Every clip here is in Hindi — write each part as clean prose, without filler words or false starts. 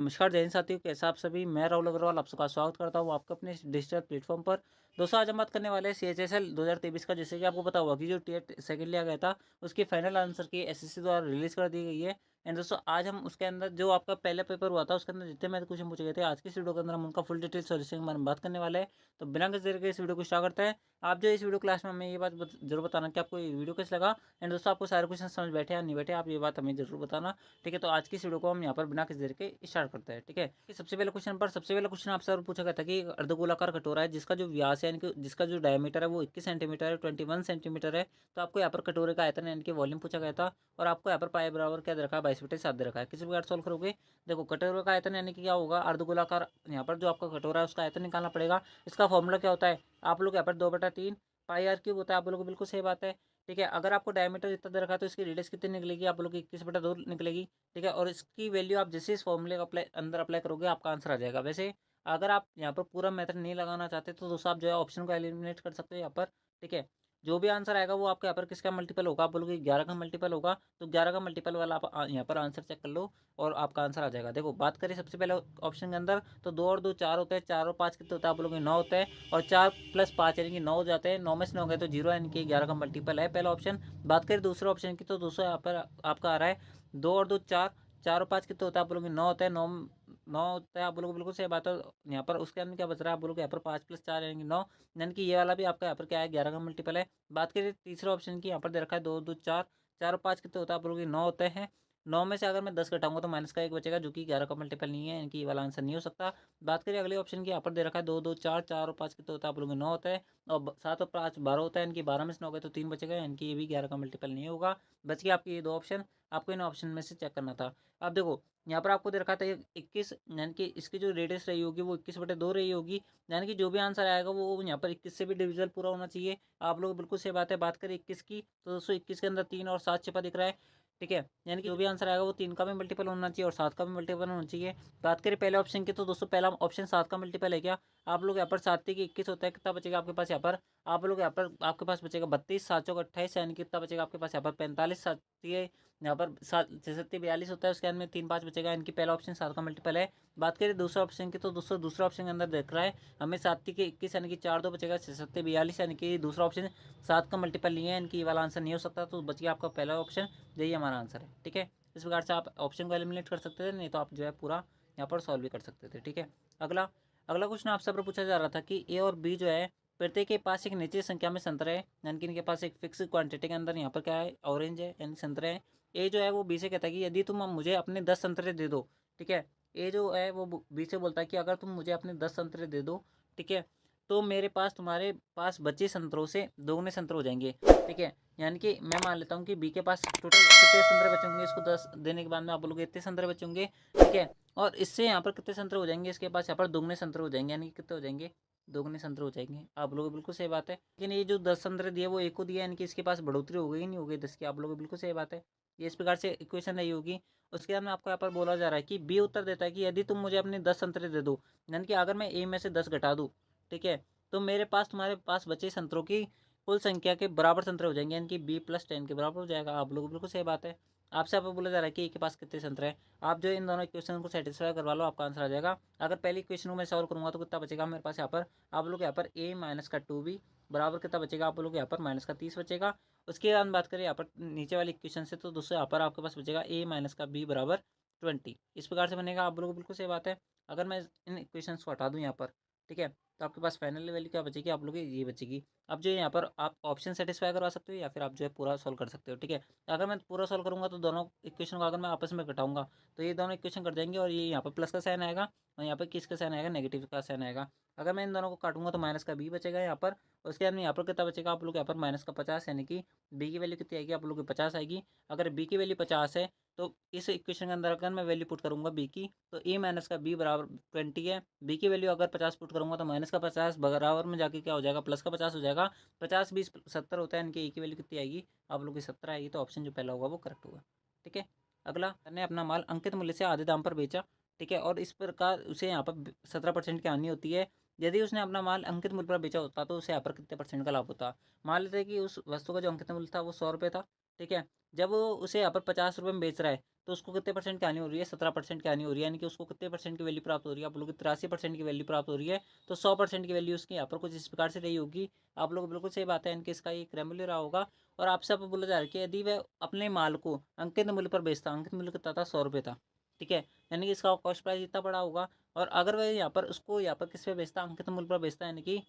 नमस्कार जय हिंद साथियों, कैसे आप सभी। मैं राहुल अग्रवाल आप सबका स्वागत करता हूँ आपके अपने इस डिजिटल प्लेटफॉर्म पर। दोस्तों आज हम बात करने वाले हैं CHSL 2023 का। जैसे कि आपको पता होगा कि जो टेट सेकंड लिया गया था उसकी फाइनल आंसर की SSC द्वारा रिलीज कर दी गई है। एंड दोस्तों आज हम उसके अंदर जो आपका पहला पेपर हुआ था उसके अंदर जितने मैथ क्वेश्चन पूछे गए थे, आज की इस वीडियो के अंदर हम उनका फुल डिटेल सॉल्यूशन के बारे में बात करने वाले हैं। तो बिना किसी देर के इस वीडियो को स्टार्ट करते हैं। आप जो इस वीडियो क्लास में हमें ये बात जरूर बताना कि आपको ये वीडियो कैसे लगा। एंड दोस्तों आपको सारे क्वेश्चन समझ बैठे या नहीं बैठे, आप ये बात हमें जरूर बताना। ठीक है, तो आज की इस वीडियो को हम यहाँ पर बिना किसी देर के स्टार्ट करते हैं। ठीक है, कि सबसे पहले क्वेश्चन आपसे और पूछा गया था कि अर्धगोलाकार कटोरा है जिसका जो व्यास है यानी कि जिसका जो डायमीटर है वो 21 सेंटीमीटर है, 21 सेंटीमीटर है। तो आपको यहाँ पर कटोरे का आयतन यानी कि वॉल्यूम पूछा गया था। और आपको यहाँ पर पाई बराबर क्या दे रखा है, 22/7 दे रखा है। किसी प्रकार सॉल्व करोगे, देखो कटोरे का आयतन यानी कि क्या होगा, अर्धगोलाकार यहाँ पर जो आपका कटोरा है उसका आयतन निकालना पड़ेगा। इसका फॉर्मूला क्या होता है, आप लोग यहाँ पर 2/3 पाई आर क्यूब होता है। आप लोग को बिल्कुल सही बात है। ठीक है, अगर आपको डायमीटर इतना दे रखा है तो इसकी रेडियस कितनी निकलेगी, आप लोग की 21/2 निकलेगी। ठीक है, और इसकी वैल्यू आप जैसे इस फॉर्मूले का अंदर अप्लाई करोगे आपका आंसर आ जाएगा। वैसे अगर आप यहाँ पर पूरा मेथड नहीं लगाना चाहते तो दोस्तों आप जो है ऑप्शन को एलिमिनेट कर सकते हो यहाँ पर। ठीक है, जो भी आंसर आएगा वो आपके यहाँ पर किसका मल्टीपल होगा, आप बोलोगे 11 का मल्टीपल होगा, तो 11 का मल्टीपल वाला आप यहाँ पर आंसर चेक कर लो और आपका आंसर आ जाएगा। देखो बात करें सबसे पहले ऑप्शन के अंदर, तो 2 और 2 4 होते हैं, 4 और 5 कितने होता है, आप बोलोगे 9 होता है। और 4 + 5 यानी कि 9 हो जाते हैं, 9 में से 9 गए तो 0 यानी कि 11 का मल्टीपल है पहला ऑप्शन। बात करें दूसरे ऑप्शन की, तो दोस्तों यहाँ पर आपका आ रहा है 2 और 2 4, 4 और 5 कितने होता है, आप बोलोगे 9 होता है, 9 9 होता है, आप बोलोगे बिल्कुल सही बात है। यहाँ पर उसके अंदर क्या बच रहा है, आप बोलोगे यहाँ पर 5 + 4 यानी कि 9, यानी कि ये वाला भी आपका यहाँ पर क्या है, 11 का मल्टीपल है। बात करिए तीसरे ऑप्शन की, यहाँ पर दे रखा है 2 2 4, 4 और 5 कितने होता है, आप बोलोगे 9 होते हैं। 9 में से अगर मैं 10 घटाऊंगा तो माइनस का 1 बचेगा जो कि 11 का मल्टीपल नहीं है, यानी कि ये वाला आंसर नहीं हो सकता। बात करिए अगले ऑप्शन की, यहाँ पर दे रखा है 2 2 4, 4 और 5 कितने होता है, आप लोग 9 होता है। और 7 और 5 12 होता है, यानी कि 12 में से 9 गए तो 3 बचेगा, यानी कि ये भी 11 का मल्टीपल नहीं होगा। बच गया आपके ये दो ऑप्शन, आपको इन ऑप्शन में से चेक करना था। अब देखो यहाँ पर आपको दे रखा था 21, यानी कि इसकी जो रेडियस रही होगी वो 21/2 रही होगी। यानी कि जो भी आंसर आएगा वो यहाँ पर 21 से भी डिविजल पूरा होना चाहिए। आप लोग बिल्कुल सही बात है। बात करें 21 की, तो दोस्तों 21 के अंदर 3 और 7 छिपा दिख रहा है। ठीक है, यानी कि जो भी आंसर आएगा वो 3 का भी मल्टीपल होना चाहिए और 7 का भी मल्टीपल होना चाहिए। बात करें पहले ऑप्शन की, तो दोस्तों पहला ऑप्शन 7 का मल्टीपल है क्या, आप लोग यहाँ पर 7 की 21 होता है, कितना बचेगा आपके पास यहाँ पर, आप लोग यहाँ पर आपके पास बचेगा 32, 7 चौक 28, यानी कितना बचेगा आपके पास यहाँ पर 45, 7 यहाँ पर 7 6 42 होता है, उसके अंदर में 3 5 बचेगा, इनकी पहला ऑप्शन 7 का मल्टीपल है। बात करें दूसरा ऑप्शन की, तो दोस्तों दूसरा ऑप्शन के अंदर देख रहा है हमें 7 की 21 यानी कि 4 2 बचेगा, 6 7 42, यानी कि दूसरा ऑप्शन 7 का मल्टीपल नहीं है, इनकी ये वाला आंसर नहीं हो सकता। तो बच गया आपका पहला ऑप्शन, यही हमारा आंसर है। ठीक है, इस प्रकार से आप ऑप्शन को एलिमिनेट कर सकते थे, नहीं तो आप जो है पूरा यहाँ पर सॉल्व भी कर सकते थे। ठीक है, अगला अगला क्वेश्चन आपसे पर पूछा जा रहा था कि ए और बी जो है प्रत्येक के पास एक निश्चित संख्या में संतरे हैं, यानी कि इनके पास एक फिक्स क्वांटिटी के अंदर यहाँ पर क्या है, ऑरेंज है यानी संतरे हैं। ए जो है वो बी से कहता है कि यदि तुम मुझे अपने 10 संतरे दे दो। ठीक है, ए जो है वो बी से बोलता है कि अगर तुम मुझे अपने 10 संतरे दे दो, ठीक है, तो मेरे पास तुम्हारे पास बचे संतरों से दोगुने संतरे हो जाएंगे। ठीक है, यानी कि मैं मान लेता हूँ कि बी के पास टोटल कितने संतरे बचे होंगे, इसको 10 देने के बाद में आप बोलोगे इतने संतरे बचे होंगे। ठीक है, और इससे यहाँ पर कितने संतरे हो जाएंगे, इसके पास यहाँ पर दोगुने संतरे हो जाएंगे, यानी कि कितने हो जाएंगे, दोगुने संतरे हो जाएंगे। आप लोग बिल्कुल सही बात है। लेकिन ये जो 10 संतरे दिए वो एक को दिया, यानी कि इसके पास बढ़ोतरी हो गई नहीं हो गई 10 की, आप लोग बिल्कुल सही बात है। ये इस प्रकार से इक्वेशन रही होगी। उसके बाद में आपको यहाँ पर बोला जा रहा है कि बी उत्तर देता है कि यदि तुम मुझे अपने 10 संतरे दे दो, यानी कि अगर मैं ए में से 10 घटा दूँ, ठीक है, तो मेरे पास तुम्हारे पास बचे संतरों की कुल संख्या के बराबर संतरे हो जाएंगे, यानी कि बी + 10 के बराबर हो जाएगा। आप लोग बिल्कुल सही बात है। आपसे यहाँ पर बोला जा रहा है कि ए के पास कितने संतरे हैं, आप जो इन दोनों इक्वेशन को सेटिस्फाई करवा लो, आपका आंसर आ जाएगा। अगर पहली इक्वेशन को मैं सॉल्व करूँगा तो कितना बचेगा मेरे पास यहाँ पर, आप लोग यहाँ पर a - 2b बराबर कितना बचेगा, आप लोग यहाँ पर -30 बचेगा। उसके बाद बात करें यहाँ पर नीचे वाली इक्वेशन से, तो दोस्तों यहाँ पर आपके पास बचेगा a - b बराबर 20। इस प्रकार से बनेगा। आप लोग बिल्कुल सही बात है। अगर मैं इन इक्वेशन को हटा दूँ यहाँ पर, ठीक है, तो आपके पास फाइनल वैल्यू क्या बचेगी, आप लोग ये बचेगी। अब जो यहाँ पर आप ऑप्शन सेटिस्फाई करवा सकते हो या फिर आप जो है पूरा सॉल्व कर सकते हो। ठीक है, अगर मैं पूरा सॉल्व करूँगा तो दोनों इक्वेशन को अगर मैं आपस में घटाऊंगा तो ये दोनों इक्वेशन कट जाएंगे और ये यहाँ पर प्लस का साइन आएगा और यहाँ पर किसका साइन आएगा, नेगेटिव का साइन आएगा। अगर मैं इन दोनों को काटूंगा तो माइनस का बी बचेगा यहाँ पर। उसके बाद में यहाँ पर कितना बचेगा, आप लोग यहाँ पर -50, यानी कि बी की वैल्यू कितनी आएगी, आप लोग की 50 आएगी। अगर बी की वैल्यू 50 है तो इस इक्वेशन के अंदर अगर मैं वैल्यू पुट करूंगा बी की, तो ए - बी बराबर 20 है। बी की वैल्यू अगर 50 पुट करूंगा तो -50 बराबर में जाके क्या हो जाएगा, +50 हो जाएगा। 50 20 70 होता है, यानी कि ए की वैल्यू कितनी आएगी, आप लोग की 17 आएगी। तो ऑप्शन जो पहला होगा वो करेक्ट होगा। ठीक है, अगला, ने अपना माल अंकित मूल्य से आधे दाम पर बेचा। ठीक है, और इस प्रकार उसे यहाँ पर 17% की हानि होती है। यदि उसने अपना माल अंकित मूल्य पर बेचा होता तो उसे यहाँ पर कितने % का लाभ होता। मान लेते हैं कि उस वस्तु का जो अंकित मूल्य था वो 100 रुपये था। ठीक है। जब वो उसे यहाँ पर 50 रुपये में बेच रहा है, तो उसको कितने परसेंट की हानि हो रही है? 17% की हानि हो रही है, यानी कि उसको कितने परसेंट की वैल्यू प्राप्त हो रही है? आप लोगों को 83% की वैल्यू प्राप्त हो रही है। तो 100% की वैल्यू उसकी यहाँ पर कुछ इस प्रकार से रही होगी। आप लोग बिल्कुल सही बात है, यानी कि इसका ये क्रैमल रहा होगा। और आपसे अब बोला जा रहा है कि यदि वह अपने माल को अंकित मूल्य पर बेचता, अंकित मूल्य कितना था? 100 रुपये था। ठीक है, यानी कि इसका कॉस्ट प्राइस इतना बड़ा होगा। और अगर वह यहाँ पर उसको यहाँ पर किस पे बेचता? अंकित मूल्य पर बेचता, यानी कि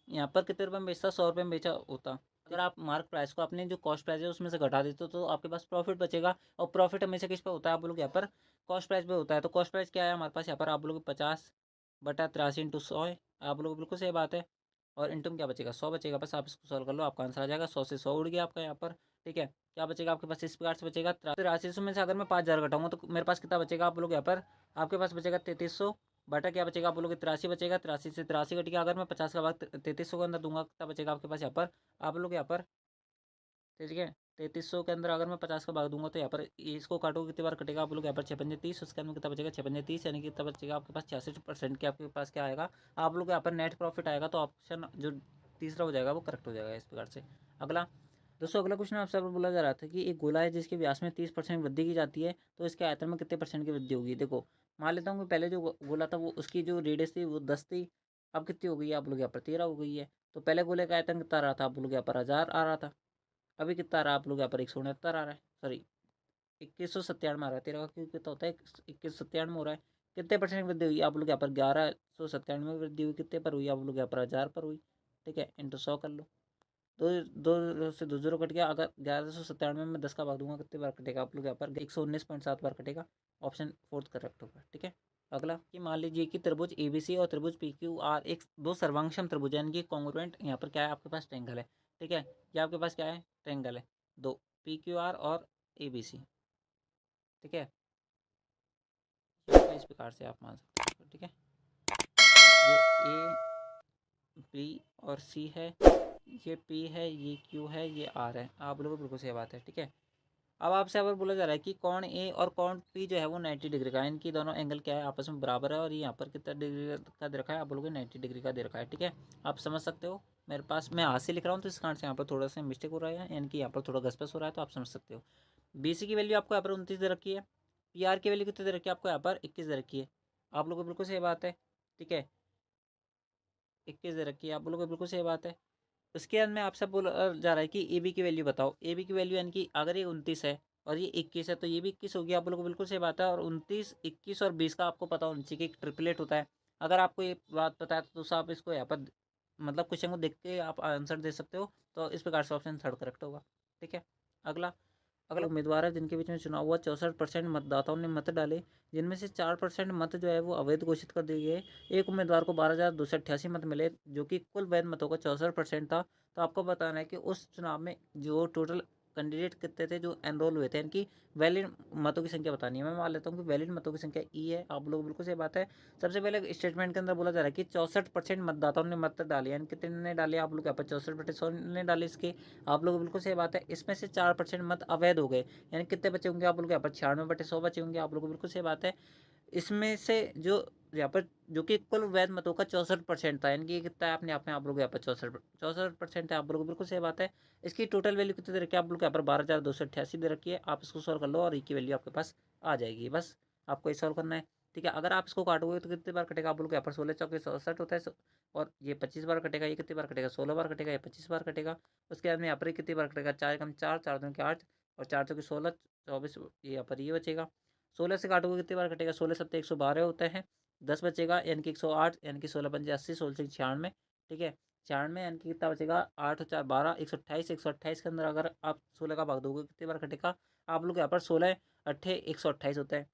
यहाँ पर कितने रुपये में बेचता? 100 रुपये में बेचा होता। अगर आप मार्क प्राइस को अपने जो कॉस्ट प्राइस है उसमें से घटा देते हो, तो आपके पास प्रॉफिट बचेगा। और प्रॉफिट हमेशा किस पे होता है? आप लोग यहाँ पर कॉस्ट प्राइस पे होता है। तो कॉस्ट प्राइस क्या है हमारे पास यहाँ पर? आप लोग 50/83 इंटू 100 है। आप लोग बिल्कुल सही बात है। और इंटू में क्या बचेगा? 100 बचेगा। बस आप इसको सॉल्व कर लो, आपका आंसर आ जाएगा। 100 से 100 उड़ गया आपका यहाँ पर। ठीक है, क्या बचेगा आपके पास? इस प्रकार से बचेगा 8300 में से अगर मैं 5000 घटाऊंगा तो मेरे पास कितना बचेगा? आप लोग यहाँ पर आपके पास बचेगा 3300 बटा क्या बचेगा? आप लोग 83 बचेगा। 83 से 83 घट गया। अगर मैं 50 का भाग 3300 के अंदर दूंगा, कितना बचेगा आपके पास यहाँ पर? आप लोग यहाँ पर ठीक है, 3300 के अंदर अगर मैं 50 का भाग दूंगा तो यहाँ पर इसको काटोगे कितनी बार कटेगा? आप लोग यहाँ पर 6×5 = 30, उसके अंदर कितना बचेगा? 6×5 यानी कि कितना बचेगा आपके पास? 66% के आपके पास क्या आएगा? आप लोग यहाँ पर नेट प्रॉफिट आएगा। तो ऑप्शन जो तीसरा हो जाएगा वो करेक्ट हो जाएगा इस प्रकार से। अगला दोस्तों, अगला क्वेश्चन आपसे बोला जा रहा था कि एक गोला है जिसके व्यास में 30% वृद्धि की जाती है, तो इसके आयतन में कितने परसेंट की वृद्धि होगी? देखो, मान लेता हूँ कि पहले जो गोला था वो उसकी जो रेडियस थी वो 10 थी। अब कितनी हो गई है? आप लोग यहाँ पर 13 हो गई है। तो पहले गोले का आयतन कितना रहा था? आप लोग यहाँ पर 1000 आ रहा था। अभी कितना आ रहा है? आप लोग यहाँ पर 169 आ रहा है, सॉरी 2197 आ रहा है। 13 का क्यों कितना होता है? 2197 हो रहा है। कितने परसेंट वृद्धि हुई? आप लोग यहाँ पर 1197 वृद्धि हुई। कितने पर हुई? आप लोग यहाँ पर 1000 पर हुई। ठीक है, इंटू 100 कर लो। दो दो से 2 जीरो कट गया। अगर 1197 में 10 का भाग दूंगा कितने बार कटेगा? आप लोग यहाँ पर 119.7 बार कटेगा। ऑप्शन फोर्थ करेक्ट होगा। ठीक है, अगला कि मान लीजिए कि त्रिभुज एबीसी और त्रिभुज पीक्यूआर एक दो सर्वांगसम त्रिभुज है, यानी कि कॉन्ग्रुएंट यहाँ पर क्या है? आपके पास ट्रायंगल है। ठीक है, ये आपके पास क्या है? ट्रायंगल है। दो पीक्यूआर और एबीसी। ठीक है, इस प्रकार से आप मान सकते हो। ठीक है, ये ए बी और सी है, ये पी है, ये क्यू है, ये आर है। आप लोगों को बिल्कुल सही बात है। ठीक है, अब आपसे अब बोला जा रहा है कि कौन ए और कौन पी जो है वो 90 डिग्री का है। इनकी दोनों एंगल क्या है? आपस में बराबर है। और ये यहाँ पर कितना डिग्री का दे रखा है? आप लोगों को 90 डिग्री का दे रखा है। ठीक है, आप समझ सकते हो। मेरे पास मैं हाथ से लिख रहा हूँ तो इस कारण से यहाँ पर थोड़ा सा मिस्टेक हो रहा है, यानी कि यहाँ पर थोड़ा घसपस हो रहा है, तो आप समझ सकते हो। बी सी की वैल्यू आपको यहाँ पर 29 दे रखी है। पी आर की वैल्यू कितनी दे रखी है? आपको यहाँ पर 21 दे रखी है। आप लोगों को बिल्कुल सही बात है। ठीक है, 21 दे रखी है, आप लोगों को बिल्कुल सही बात है। उसके बाद में आपसे बोला जा रहा है कि ए बी की वैल्यू बताओ। ए बी की वैल्यू यानी कि अगर ये 29 है और ये 21 है, तो ये भी 21 होगी। आप लोगों को बिल्कुल सही बात है। और 29, 21 और 20 का आपको पता होना चाहिए कि एक ट्रिपलेट होता है। अगर आपको ये बात पता है तो दोस्तों आप इसको यहाँ पर मतलब क्वेश्चन को देख के आप आंसर दे सकते हो। तो इस प्रकार से ऑप्शन थर्ड करेक्ट होगा। ठीक है, अगला अगला उम्मीदवार है जिनके बीच में चुनाव हुआ। 64% मतदाताओं ने मत डाले, जिनमें से 4% मत जो है वो अवैध घोषित कर दिए गए। एक उम्मीदवार को 12,288 मत मिले, जो कि कुल वैध मतों का 64% था। तो आपको बताना है कि उस चुनाव में जो टोटल कैंडिडेट कितने थे जो एनरोल हुए थे, यानी कि वैलिड मतों की संख्या बतानी है। मैं मान लेता हूँ कि वैलिड मतों की संख्या ई है। आप लोग बिल्कुल सही बात है। सबसे पहले स्टेटमेंट के अंदर बोला जा रहा है कि 64% मतदाताओं ने मत डाले, यानी कितने ने डाले? आप लोग यहाँ पर 64% ने डाले इसके। आप लोग बिल्कुल सही बात है। इसमें से 4% मत अवैध हो गए, यानी कितने बचे होंगे? आप लोग यहाँ पर 96/100 बचे होंगे। आप लोग को बिल्कुल सही बात है। इसमें से जो यहाँ पर जो कि कुल वैध मतों का 64% था, यानी कि कितना है? अपने आप में आप लोग यहाँ पर 64% है। आप लोग को बिल्कुल सही बात है। इसकी टोटल वैल्यू कितनी दे रखी है? आप लोग यहाँ पर 12,288 दे रखी है। आप इसको सॉल्व कर लो और ई की वैल्यू आपके पास आ जाएगी। बस आपको ये सॉल्व करना है। ठीक है, अगर आप इसको काटोगे तो कितनी बार कटेगा? आप लोग यहाँ पर 16×4 = 67 होता है। और ये 25 बार कटेगा। ये कितनी बार कटेगा? 16 बार कटेगा। ये 25 बार कटेगा। उसके बाद में यहाँ पर कितनी बार कटेगा? 4×4, 4×2 = 8 और 4×4 = 16, 24। ये यहाँ पर ये बचेगा। 16 से काटोगे कितनी बार कटेगा? 16×7 = 112 होता है। 10 बचेगा, यानी कि 108, यानी कि 16×5 = 80, 16 से 96। ठीक है, 96 यानी कि कितना बचेगा? 8 और 4 12, 128। 128 के अंदर अगर आप 16 का भाग दोगे कितनी बार कटेगा? आप लोग यहाँ पर 16 8 128 होता है।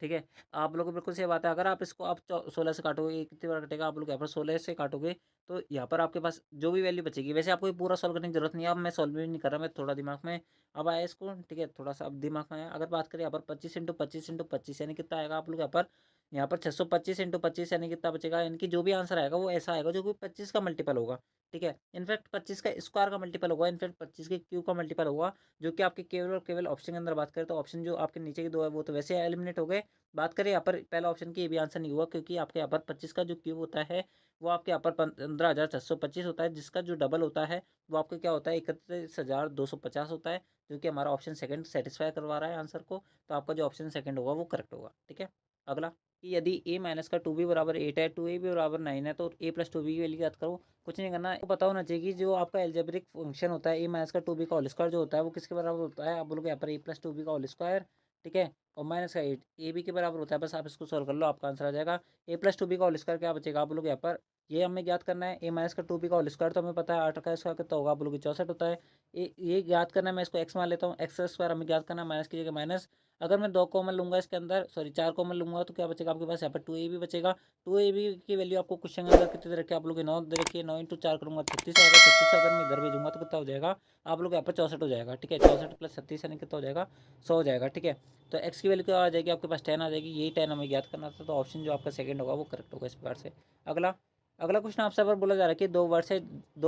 ठीक है, आप लोगों को बिल्कुल सही बात है। अगर आप इसको आप 16 से काटोगे कितनी बार कटेगा? आप लोग यहाँ पर 16 से काटोगे तो यहाँ पर आपके पास जो भी वैल्यू बचेगी, वैसे आपको ये पूरा सॉल्व करने की जरूरत नहीं है। अब मैं सॉल्व भी नहीं कर रहा, मैं थोड़ा दिमाग में अब आया इसको। ठीक है, थोड़ा सा अब दिमाग में आया। अगर बात करें यहाँ पर 25 × 25 × 25, यानी कितना आएगा? आप लोग यहाँ पर यहाँ पर 625 इंटू 25 यानी कितना बचेगा, यानी कि जो भी आंसर आएगा वो ऐसा आएगा जो कि 25 का मल्टीपल होगा। ठीक है, इनफैक्ट 25 का स्क्वायर का मल्टीपल होगा, इनफैक्ट 25 के क्यूब का मल्टीपल होगा, जो कि आपके केवल और केवल ऑप्शन के अंदर बात करें तो ऑप्शन जो आपके नीचे के दो है वो तो वैसे एलिमिनेट हो गए। बात करें यहाँ पर पहला ऑप्शन की, ये भी आंसर नहीं हुआ, क्योंकि आपके यहाँ पर 25 का जो क्यूब होता है वो आपके यहाँ पर 15,625 होता है, जिसका जो डबल होता है वो आपका क्या होता है 31,250 होता है, जो कि हमारा ऑप्शन सेकंड सेटिस्फाई करवा रहा है आंसर को। तो आपका जो ऑप्शन सेकंड होगा वो करेक्ट होगा। ठीक है, अगला कि यदि a माइनस का 2b बराबर 8 है, 2a भी बराबर 9 है, तो a प्लस 2b की वैल्यू याद करो। कुछ नहीं करना है, आपको पता होना चाहिए कि जो आपका एल्जेब्रिक फंक्शन होता है a माइनस का 2b का होल स्क्वायर जो होता है वो किसके बराबर होता है, आप बोलोगे यहाँ पर a प्लस 2b का होल स्क्वायर। ठीक है, और माइनस का 8 ए बी के बराबर होता है। बस आप इसको सॉल्व कर लो, आपका आंसर आ जाएगा। a प्लस 2b का होल स्क्वायर क्या बचेगा, आप बोलोगे यहाँ पर ये हमें याद करना है। a माइनस का 2b का होल स्क्वायर तो हमें पता है 8 का स्क्वायर कितना होगा, आप बोलोगे 64 होता है। ये याद करना है, मैं इसको x मान लेता हूँ, एक्स स्क्वायर हमें याद करना है, माइनस की जगह माइनस। अगर मैं 2 कॉमन लूंगा इसके अंदर, सॉरी 4 कॉमन लूंगा, तो क्या बचेगा आपके पास यहाँ पर 2ab बचेगा। 2ab की वैल्यू आपको क्वेश्चन के अंदर कितने दे रखी है, आप लोग 9 दे रखी है, 9 इंटू 4 करूंगा 36 आएगा। 36 अगर मैं इधर भेजूंगा तो कितना हो जाएगा, आप लोग यहाँ पर 64 हो जाएगा। ठीक है, 64 प्लस 36 यानी कितना हो जाएगा, 100 हो जाएगा। ठीक है, तो एक्स की वैल्यू क्या आ जाएगी आपके पास 10 आ जाएगी, यही 10 हमें याद करना था, तो ऑप्शन जो आपका सेकंड होगा वो करेक्ट होगा इस प्रकार से। अगला अगला क्वेश्चन आपसे पर बोला जा रहा है कि 2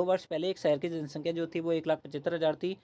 वर्ष पहले एक शहर की जनसंख्या जो थी वो 1,75,000 थी।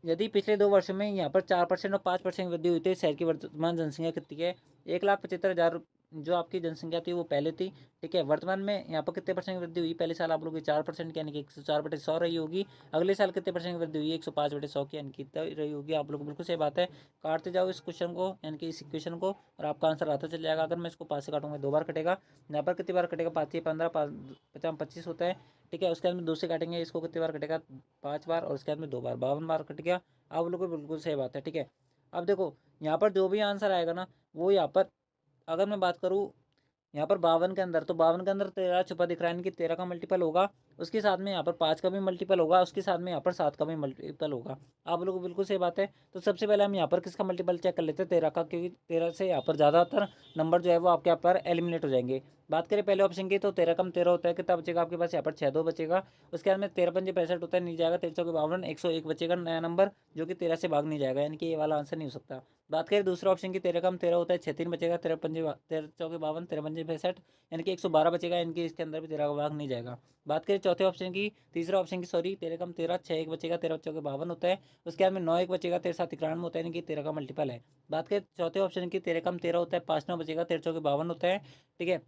यदि पिछले 2 वर्षों में यहाँ पर 4% और 5% वृद्धि हुई थी, शहर की वर्तमान जनसंख्या कितनी है। 1,75,000 जो आपकी जनसंख्या थी वो पहले थी। ठीक है, वर्तमान में यहाँ पर कितने परसेंट वृद्धि हुई, पहले साल आप लोगों की 4% की यानी कि 104/100 रही होगी। अगले साल कितने परसेंट वृद्धि हुई, 105/100 की यानी कि रही होगी। आप लोग बिल्कुल सही बात है, काटते जाओ इस क्वेश्चन को यानी कि इस इक्वेशन को, और आपका आंसर आता चल जाएगा। अगर मैं इसको 5 से काटूंगा 2 बार कटेगा, यहाँ पर कितनी बार कटेगा, 5 या 15, 5 25 होता है। ठीक है, उसके बाद में 2 से काटेंगे, इसको कितनी बार कटेगा, 5 बार, और उसके बाद में 2 बार, 52 बार कट गया। आप लोगों को बिल्कुल सही बात है। ठीक है, अब देखो यहाँ पर जो भी आंसर आएगा ना वो यहाँ पर, अगर मैं बात करूँ यहाँ पर 52 के अंदर, तो 52 के अंदर 13 छुपा दिख रहा है, यानी कि 13 का मल्टीपल होगा, उसके साथ में यहाँ पर 5 का भी मल्टीपल होगा, उसके साथ में यहाँ पर 7 का भी मल्टीपल होगा। आप लोगों को बिल्कुल सही बात है। तो सबसे पहले हम यहाँ पर किसका मल्टीपल चेक कर लेते हैं, 13 का, क्योंकि 13 से यहाँ पर ज़्यादातर नंबर जो है वो आपके यहाँ पर एलिमिनेट हो जाएंगे। बात करें पहले ऑप्शन की, तो 13 कम 13 होता है, कितना बचेगा आपके पास यहाँ पर 6 2 बचेगा। उसके बाद में 13×5 = 65 होता है, नहीं जाएगा, 13×4 = 52, 101 बचेगा नया नंबर, जो कि 13 से भाग नहीं जाएगा, यानी कि ये वाला आंसर नहीं हो सकता। बात करें दूसरे ऑप्शन की, 13 कम 13 होता है, 6 3 बचेगा, 13×5 = 52, 13×5 = 65, यानी कि 112 बचेगा, यानी कि इसके अंदर भी 13 का भाग नहीं जाएगा। बात करें चौथे ऑप्शन की, तीसरे ऑप्शन की, सॉरी, 13 कम 13, 6 1 बचेगा, 13×5 = 52 होता है। उसके बाद में 9 1 बचेगा, 13×7 = 91 होता है, यानी कि 13 का मल्टीपल है। बात करें चौथे ऑप्शन की, 13 कम 13 होता है, 5 9 बचेगा, 13×4 = 52 होता है। ठीक है,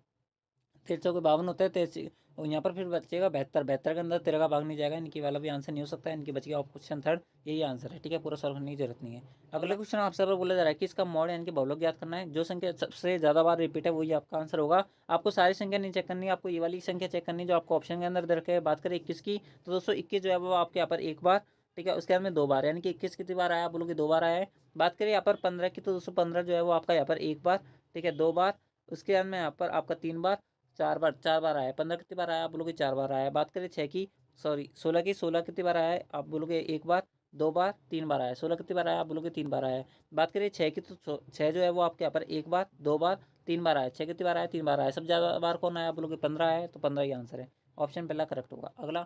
13×4 = 52 होता है, 13 और यहाँ पर फिर बचेगा 72, 72 के अंदर 13 का भाग नहीं जाएगा, इनकी वाला भी आंसर नहीं हो सकता, इनकी बच गया ऑप्शन थर्ड, यही आंसर है। ठीक है, पूरा सॉल्व करने की जरूरत नहीं है। अगला क्वेश्चन आपसे पर बोला जा रहा है कि इसका मॉड यानी कि बहुलक याद करना है, जो संख्या सबसे ज़्यादा बार रिपीट है वही आपका आंसर होगा। आपको सारी संख्या नहीं चेक करनी है, आपको ये वाली संख्या चेक करनी है जो आपको ऑप्शन के अंदर दे रखे है। बात करें 21 की, तो दोस्तों 21 जो है वो आपके यहाँ पर एक बार, ठीक है, उसके बाद में 2 बार, यानी कि 21 कितनी बार आया, आप बोलोगे 2 बार आया है। बात करें यहाँ पर 15 की, तो दोस्तों 15 जो है वो आपका यहाँ पर एक बार, ठीक है, 2 बार, उसके बाद में यहाँ पर आपका 3 बार, 4 बार आया है। 15 कितनी बार आया, आप बोलोगे 4 बार आया है। बात करें 6 की, सॉरी 16 की, 16 कितनी बार आया है, आप बोलोगे एक बार, 2 बार, 3 बार आया है। 16 कितनी बार आया, आप बोलोगे 3 बार आया है। बात करिए 6 की, तो 6 जो है वो आपके यहाँ पर एक बार, 2 बार, 3 बार आया है। 6 कितनी बार आया, 3 बार आया है। सबसे ज़्यादा बार कौन आया, आप बोलोगे 15 आया है, तो 15 ही आंसर है, ऑप्शन पहला करेक्ट होगा। अगला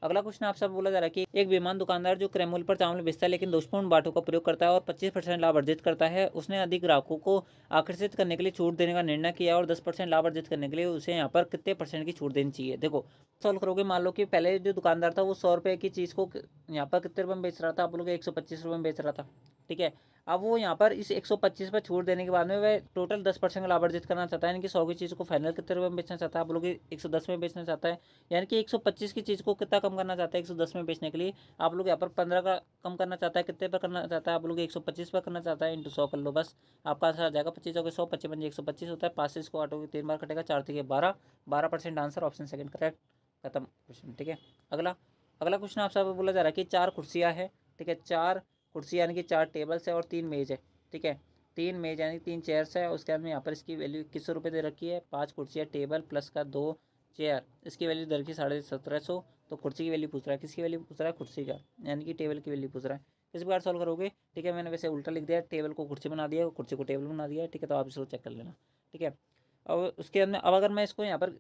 अगला क्वेश्चन आपसे बोला जा रहा है कि एक बेईमान दुकानदार जो क्रय मूल्य पर चावल बेचता है लेकिन दोषपूर्ण बाटों का प्रयोग करता है और 25% लाभ अर्जित करता है, उसने अधिक ग्राहकों को आकर्षित करने के लिए छूट देने का निर्णय किया और 10% लाभ अर्जित करने के लिए उसे यहाँ पर कितने परसेंट की छूट देनी चाहिए। देखो सॉल्व करोगे, मान लो कि पहले जो दुकानदार था वो 100 रुपये की चीज़ को यहाँ पर कितने रुपये में बेच रहा था, आप लोग 125 रुपये में बेच रहा था। ठीक है, अब वो यहाँ पर इस 125 पर छूट देने के बाद में वह टोटल 10% का लाभ अर्जित करना चाहता है, यानी कि 100 की चीज़ को फाइनल कितने रुपये में बेचना चाहता है, आप लोग 110 में बेचना चाहता है, यानी कि 125 की चीज़ को कितना कम करना चाहता है 110 में बेचने के लिए। आप लोग यहाँ पर 15 का कम करना चाहता है, कितने पर करना चाहता है, आप लोग 125 पर करना चाहता है, इंटू 100 कर लो, बस आपका आंसर आ जाएगा 25 हो गए 100, 25 बन 125 होता है। 5 से इसको काटोगे 3 बार कटेगा, 4 থেকে 12, 12% आंसर, ऑप्शन सेकंड करेक्ट, खत्म क्वेश्चन। ठीक है, अगला अगला क्वेश्चन आपसे बोला जा रहा है कि 4 कुर्सियाँ है, ठीक है, 4 कुर्सी यानी कि 4 टेबल्स है और 3 मेज है। ठीक है, 3 मेज यानी 3 चेयर्स है, उसके बाद में यहाँ पर इसकी वैल्यू 2100 रुपये दे रखी है। 5 कुर्सियाँ टेबल प्लस का 2 चेयर, इसकी वैल्यू दे रखी 1750। तो कुर्सी की वैल्यू पूछ रहा है, किसकी वैल्यू पूछ रहा है, कुर्सी का, यानी कि टेबल की वैल्यू पूछ रहा है। किस प्रकार सॉल्व करोगे, ठीक है, मैंने वैसे उल्टा लिख दिया, टेबल को कुर्सी बना दिया, कुर्सी को टेबल बना दिया। ठीक है, तो आप इसको चेक कर लेना। ठीक है, अब उसके अंदर अब अगर मैं इसको यहाँ पर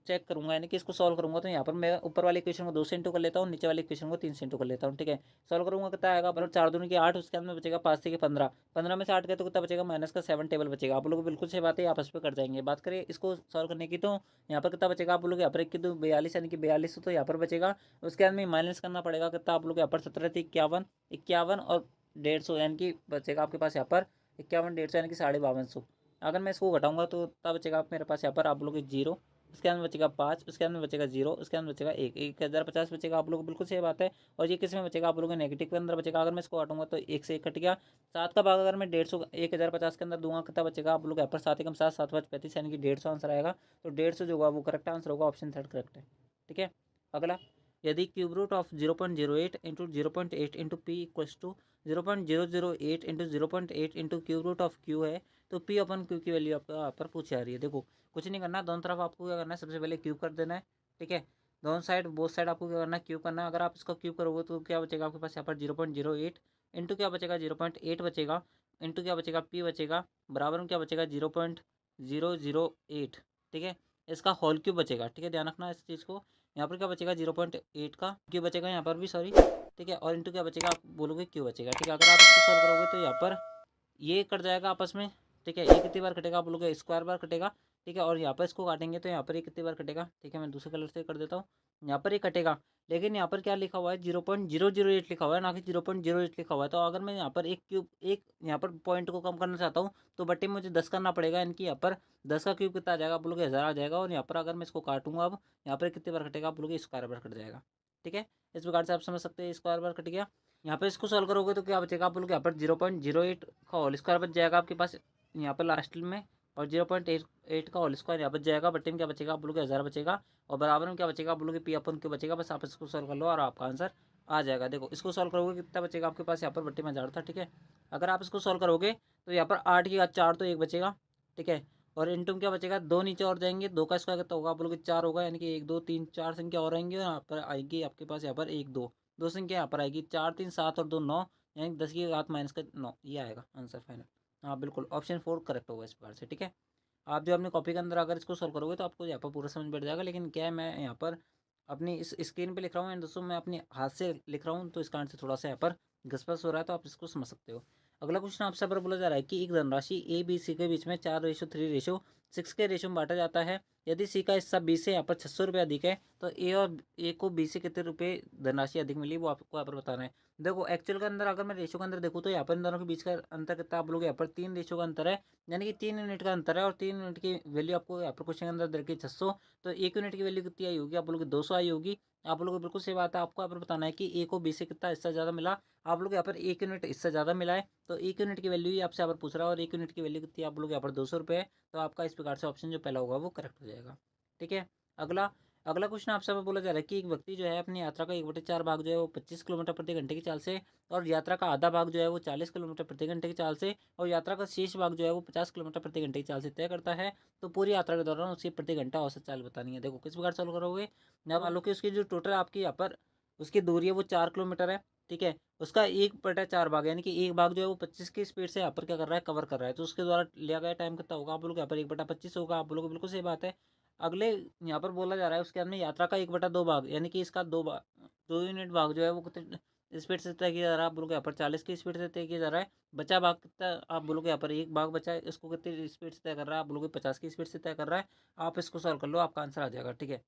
चेक करूँगा, यानी कि इसको सॉल्व करूँगा, तो यहाँ पर मैं ऊपर वाले इक्वेशन को 2 से इंटू कर लेता हूँ, नीचे वाले इक्वेशन को 3 से इंटू कर लेता हूँ, ठीक है। सॉल्व करूँगा कितना आएगा, मतलब 4 दूनी की 8, उसके अंदर बचेगा 5 से 15, 15 में से 8 गए तो कितना बचेगा, माइनस का 7 टेबल बचेगा। आप लोग बिल्कुल सही बात है, आपस में कट जाएंगे। बात करें इसको सॉल्व करने की, तो यहाँ पर कितना बचेगा, आप लोग यहाँ पर 1 की 2 42, यानी कि 42 तो यहाँ पर बचेगा। उसके अंदर माइनस करना पड़ेगा कितना, आप लोग यहाँ पर 17 थे 51, 51 और 150, यानी कि बचेगा आपके पास यहाँ पर 51, 150, यानी कि 5250। अगर मैं इसको घटाऊंगा तो तब बचेगा मेरे पास यहाँ पर आप लोग 0, उसके अंदर बचेगा 5, उसके अंदर बचेगा 0, उसके अंदर बचेगा 1, 1050 बचेगा आप लोग, बिल्कुल सही बात है। और ये किस में बचेगा, आप लोगों को नेगेटिव के अंदर बचेगा। अगर मैं इसको काटूंगा तो 1 से 1 कट गया, 7 का भाग अगर मैं 150 1050 के अंदर दूंगा कितना बचेगा, आप लोग यहाँ पर 7 एकम 7, 7 5 35, यानी कि 150 आंसर आएगा। तो 150 जो होगा वो करेक्ट आंसर होगा, ऑप्शन 3 करेक्ट है, ठीक है। अगला, यदि cube root of 0.08 into 0.8 into P equals to 0.008 into 0.8 into cube root of Q है, तो पी अपन क्यू की वैल्यू आपका यहाँ पर पूछी जा रही है। देखो कुछ नहीं करना, दोनों तरफ आपको क्या करना है, सबसे पहले क्यूब कर देना है, ठीक है। दोनों साइड, बोथ साइड आपको क्या करना है, क्यूब करना है। अगर आप इसका क्यूब करोगे तो क्या बचेगा आपके पास यहाँ पर 0.08 इंटू क्या बचेगा 0.8 बचेगा, इंटू क्या बचेगा पी बचेगा, बराबर में क्या बचेगा 0.008, ठीक है। इसका होल क्यूब बचेगा, ठीक है, ध्यान रखना इस चीज़ को। यहाँ पर क्या बचेगा 0.8 का क्यूब बचेगा यहाँ पर भी, सॉरी, ठीक है। और इंटू क्या बचेगा, आप बोलोगे क्यूब बचेगा, ठीक है। अगर आप इसको सॉल्व करोगे तो यहाँ पर ये कट जाएगा आपस में, ठीक है। ये कितनी बार कटेगा, आप लोग स्क्वायर बार कटेगा, ठीक है। और यहाँ पर इसको काटेंगे तो यहाँ पर ये कितनी बार कटेगा, ठीक है। मैं दूसरे कलर से कर देता हूँ, यहाँ पर ये कटेगा, लेकिन यहाँ पर क्या लिखा हुआ है 0.008 लिखा हुआ है, ना कि 0.08 लिखा हुआ है। तो अगर मैं यहाँ पर एक क्यूब, एक यहाँ पर पॉइंट को कम करना चाहता हूँ तो बट्टे में मुझे 10 करना पड़ेगा, यानी कि यहाँ पर 10 का क्यूब कितना आ जाएगा, आप लोग 1000 आ जाएगा। और यहाँ पर अगर मैं इसको काटूंगा, अब यहाँ पर कितनी बार कटेगा, आप लोग स्क्वायर बार कट जाएगा, ठीक है। इस प्रकार से आप समझ सकते हैं, स्क्वायर बार कट गया। यहाँ पे इसको सॉल्व करोगे तो क्या बचेगा, आप लोग यहाँ पर 0.08 का होल स्क्वायर बच जाएगा आपके पास यहाँ पर लास्ट में, और 0.8 का होल स्क्वायर यहाँ बच जाएगा। बट्टे में क्या बचेगा, आप लोग 1000 बचेगा, और बराबर में क्या बचेगा, आप लोग पी अपन क्यों बचेगा। बस आप इसको सॉल्व कर लो और आपका आंसर आ जाएगा। देखो इसको सॉल्व करोगे कितना बचेगा आपके पास, यहाँ पर बट्टे में 1000 था, ठीक है। अगर आप इसको सॉल्व करोगे तो यहाँ पर 8 की 4 तो 1 बचेगा, ठीक है। और इंटू में क्या बचेगा, 2 नीचे और जाएंगे, 2 का स्क्वायर कितना होगा, आप लोग 4 होगा, यानी कि 1 2 3 4 संख्या और आएंगे, और यहाँ पर आएगी आपके पास यहाँ पर 1 2, 2 संख्या यहाँ पर आएगी, 4 3 7 और 2 9, यानी 10 की घात माइनस का 9, ये आएगा आंसर फाइनल। हाँ बिल्कुल, ऑप्शन 4 करेक्ट होगा इस प्रकार से, ठीक है। आप जो अपने कॉपी के अंदर अगर इसको सॉल्व करोगे तो आपको यहाँ पर पूरा समझ बैठ जाएगा। लेकिन क्या है, मैं यहाँ पर अपनी इस स्क्रीन पे लिख रहा हूँ एंड दोस्तों मैं अपने हाथ से लिख रहा हूँ, तो इस कारण से थोड़ा सा यहाँ पर घसपस हो रहा है, तो आप इसको समझ सकते हो। अगला क्वेश्चन आपसे पर बोला जा रहा है कि एक धनराशि ए बी सी के बीच में 4:3:6 के रेशो में बांटा जाता है। यदि सी का हिस्सा बी से यहाँ पर 600 रुपये अधिक है, तो ए और ए को बी से कितने रुपये धनराशि अधिक मिली, वो आपको यहाँ पर बताना है। देखो एक्चुअल के अंदर अगर मैं रेशो के अंदर देखूँ तो यहाँ पर इन दोनों के बीच का अंतर कितना, आप लोग यहाँ पर 3 रेशो का अंतर है, यानी कि 3 यूनिट का अंतर है। और 3 यूनिट की वैल्यू आपको यहाँ पर क्वेश्चन के अंदर दे रखी है 600, तो 1 यूनिट की वैल्यू कितनी आई होगी, आप लोग 200 आई होगी। आप लोगों को बिल्कुल सही बात है, आपको यहाँ पर बताना है कि ए को बी से कितना हिस्सा ज़्यादा मिला। आप लोग यहाँ पर 1 यूनिट हिस्सा ज़्यादा मिला है, तो 1 यूनिट की वैल्यू ही आपसे यहाँ पर पूछ रहा है, और 1 यूनिट की वैल्यू कितनी है, आप लोग यहाँ पर 200 रुपये है। तो आपका इस प्रकार से ऑप्शन जो पहला होगा वो करेक्ट हो जाएगा, ठीक है। अगला अगला क्वेश्चन आपसे बोला जा रहा है कि एक व्यक्ति जो है अपनी यात्रा का 1/4 भाग जो है वो 25 किलोमीटर प्रति घंटे की चाल से, और यात्रा का आधा भाग जो है वो 40 किलोमीटर प्रति घंटे की चाल से, और यात्रा का शेष भाग जो है वो 50 किलोमीटर प्रति घंटे की चाल से तय करता है। तो पूरी यात्रा के दौरान उसकी प्रति घंटा औसत चाल बतानी है। देखो किस प्रकार सॉल्व करोगे, जब मान लो कि उसकी जो टोटल आपकी यहाँ पर उसकी दूरी है वो 4 किलोमीटर है, ठीक है। उसका 1/4 भाग, यानी कि एक भाग जो है वो 25 की स्पीड से यहाँ पर क्या कर रहा है, कवर कर रहा है, तो उसके द्वारा लिया गया टाइम कितना होगा, आप लोग यहाँ पर 1/25 होगा। आप लोग बिल्कुल सही बात है। अगले यहाँ पर बोला जा रहा है उसके अंदर यात्रा का 1/2 भाग, यानी कि इसका 2 यूनिट भाग जो है वो कितने स्पीड से तय किया जा रहा है, आप बोलोगे यहाँ पर 40 की स्पीड से तय किया जा रहा है। बचा भाग कितना, आप बोलोगे यहाँ पर एक भाग बचा है, इसको कितनी स्पीड से तय कर रहा है, आप बोलोगे 50 की स्पीड से तय कर रहा है। आप इसको सॉल्व कर लो, आपका आंसर आ जाएगा, ठीक है।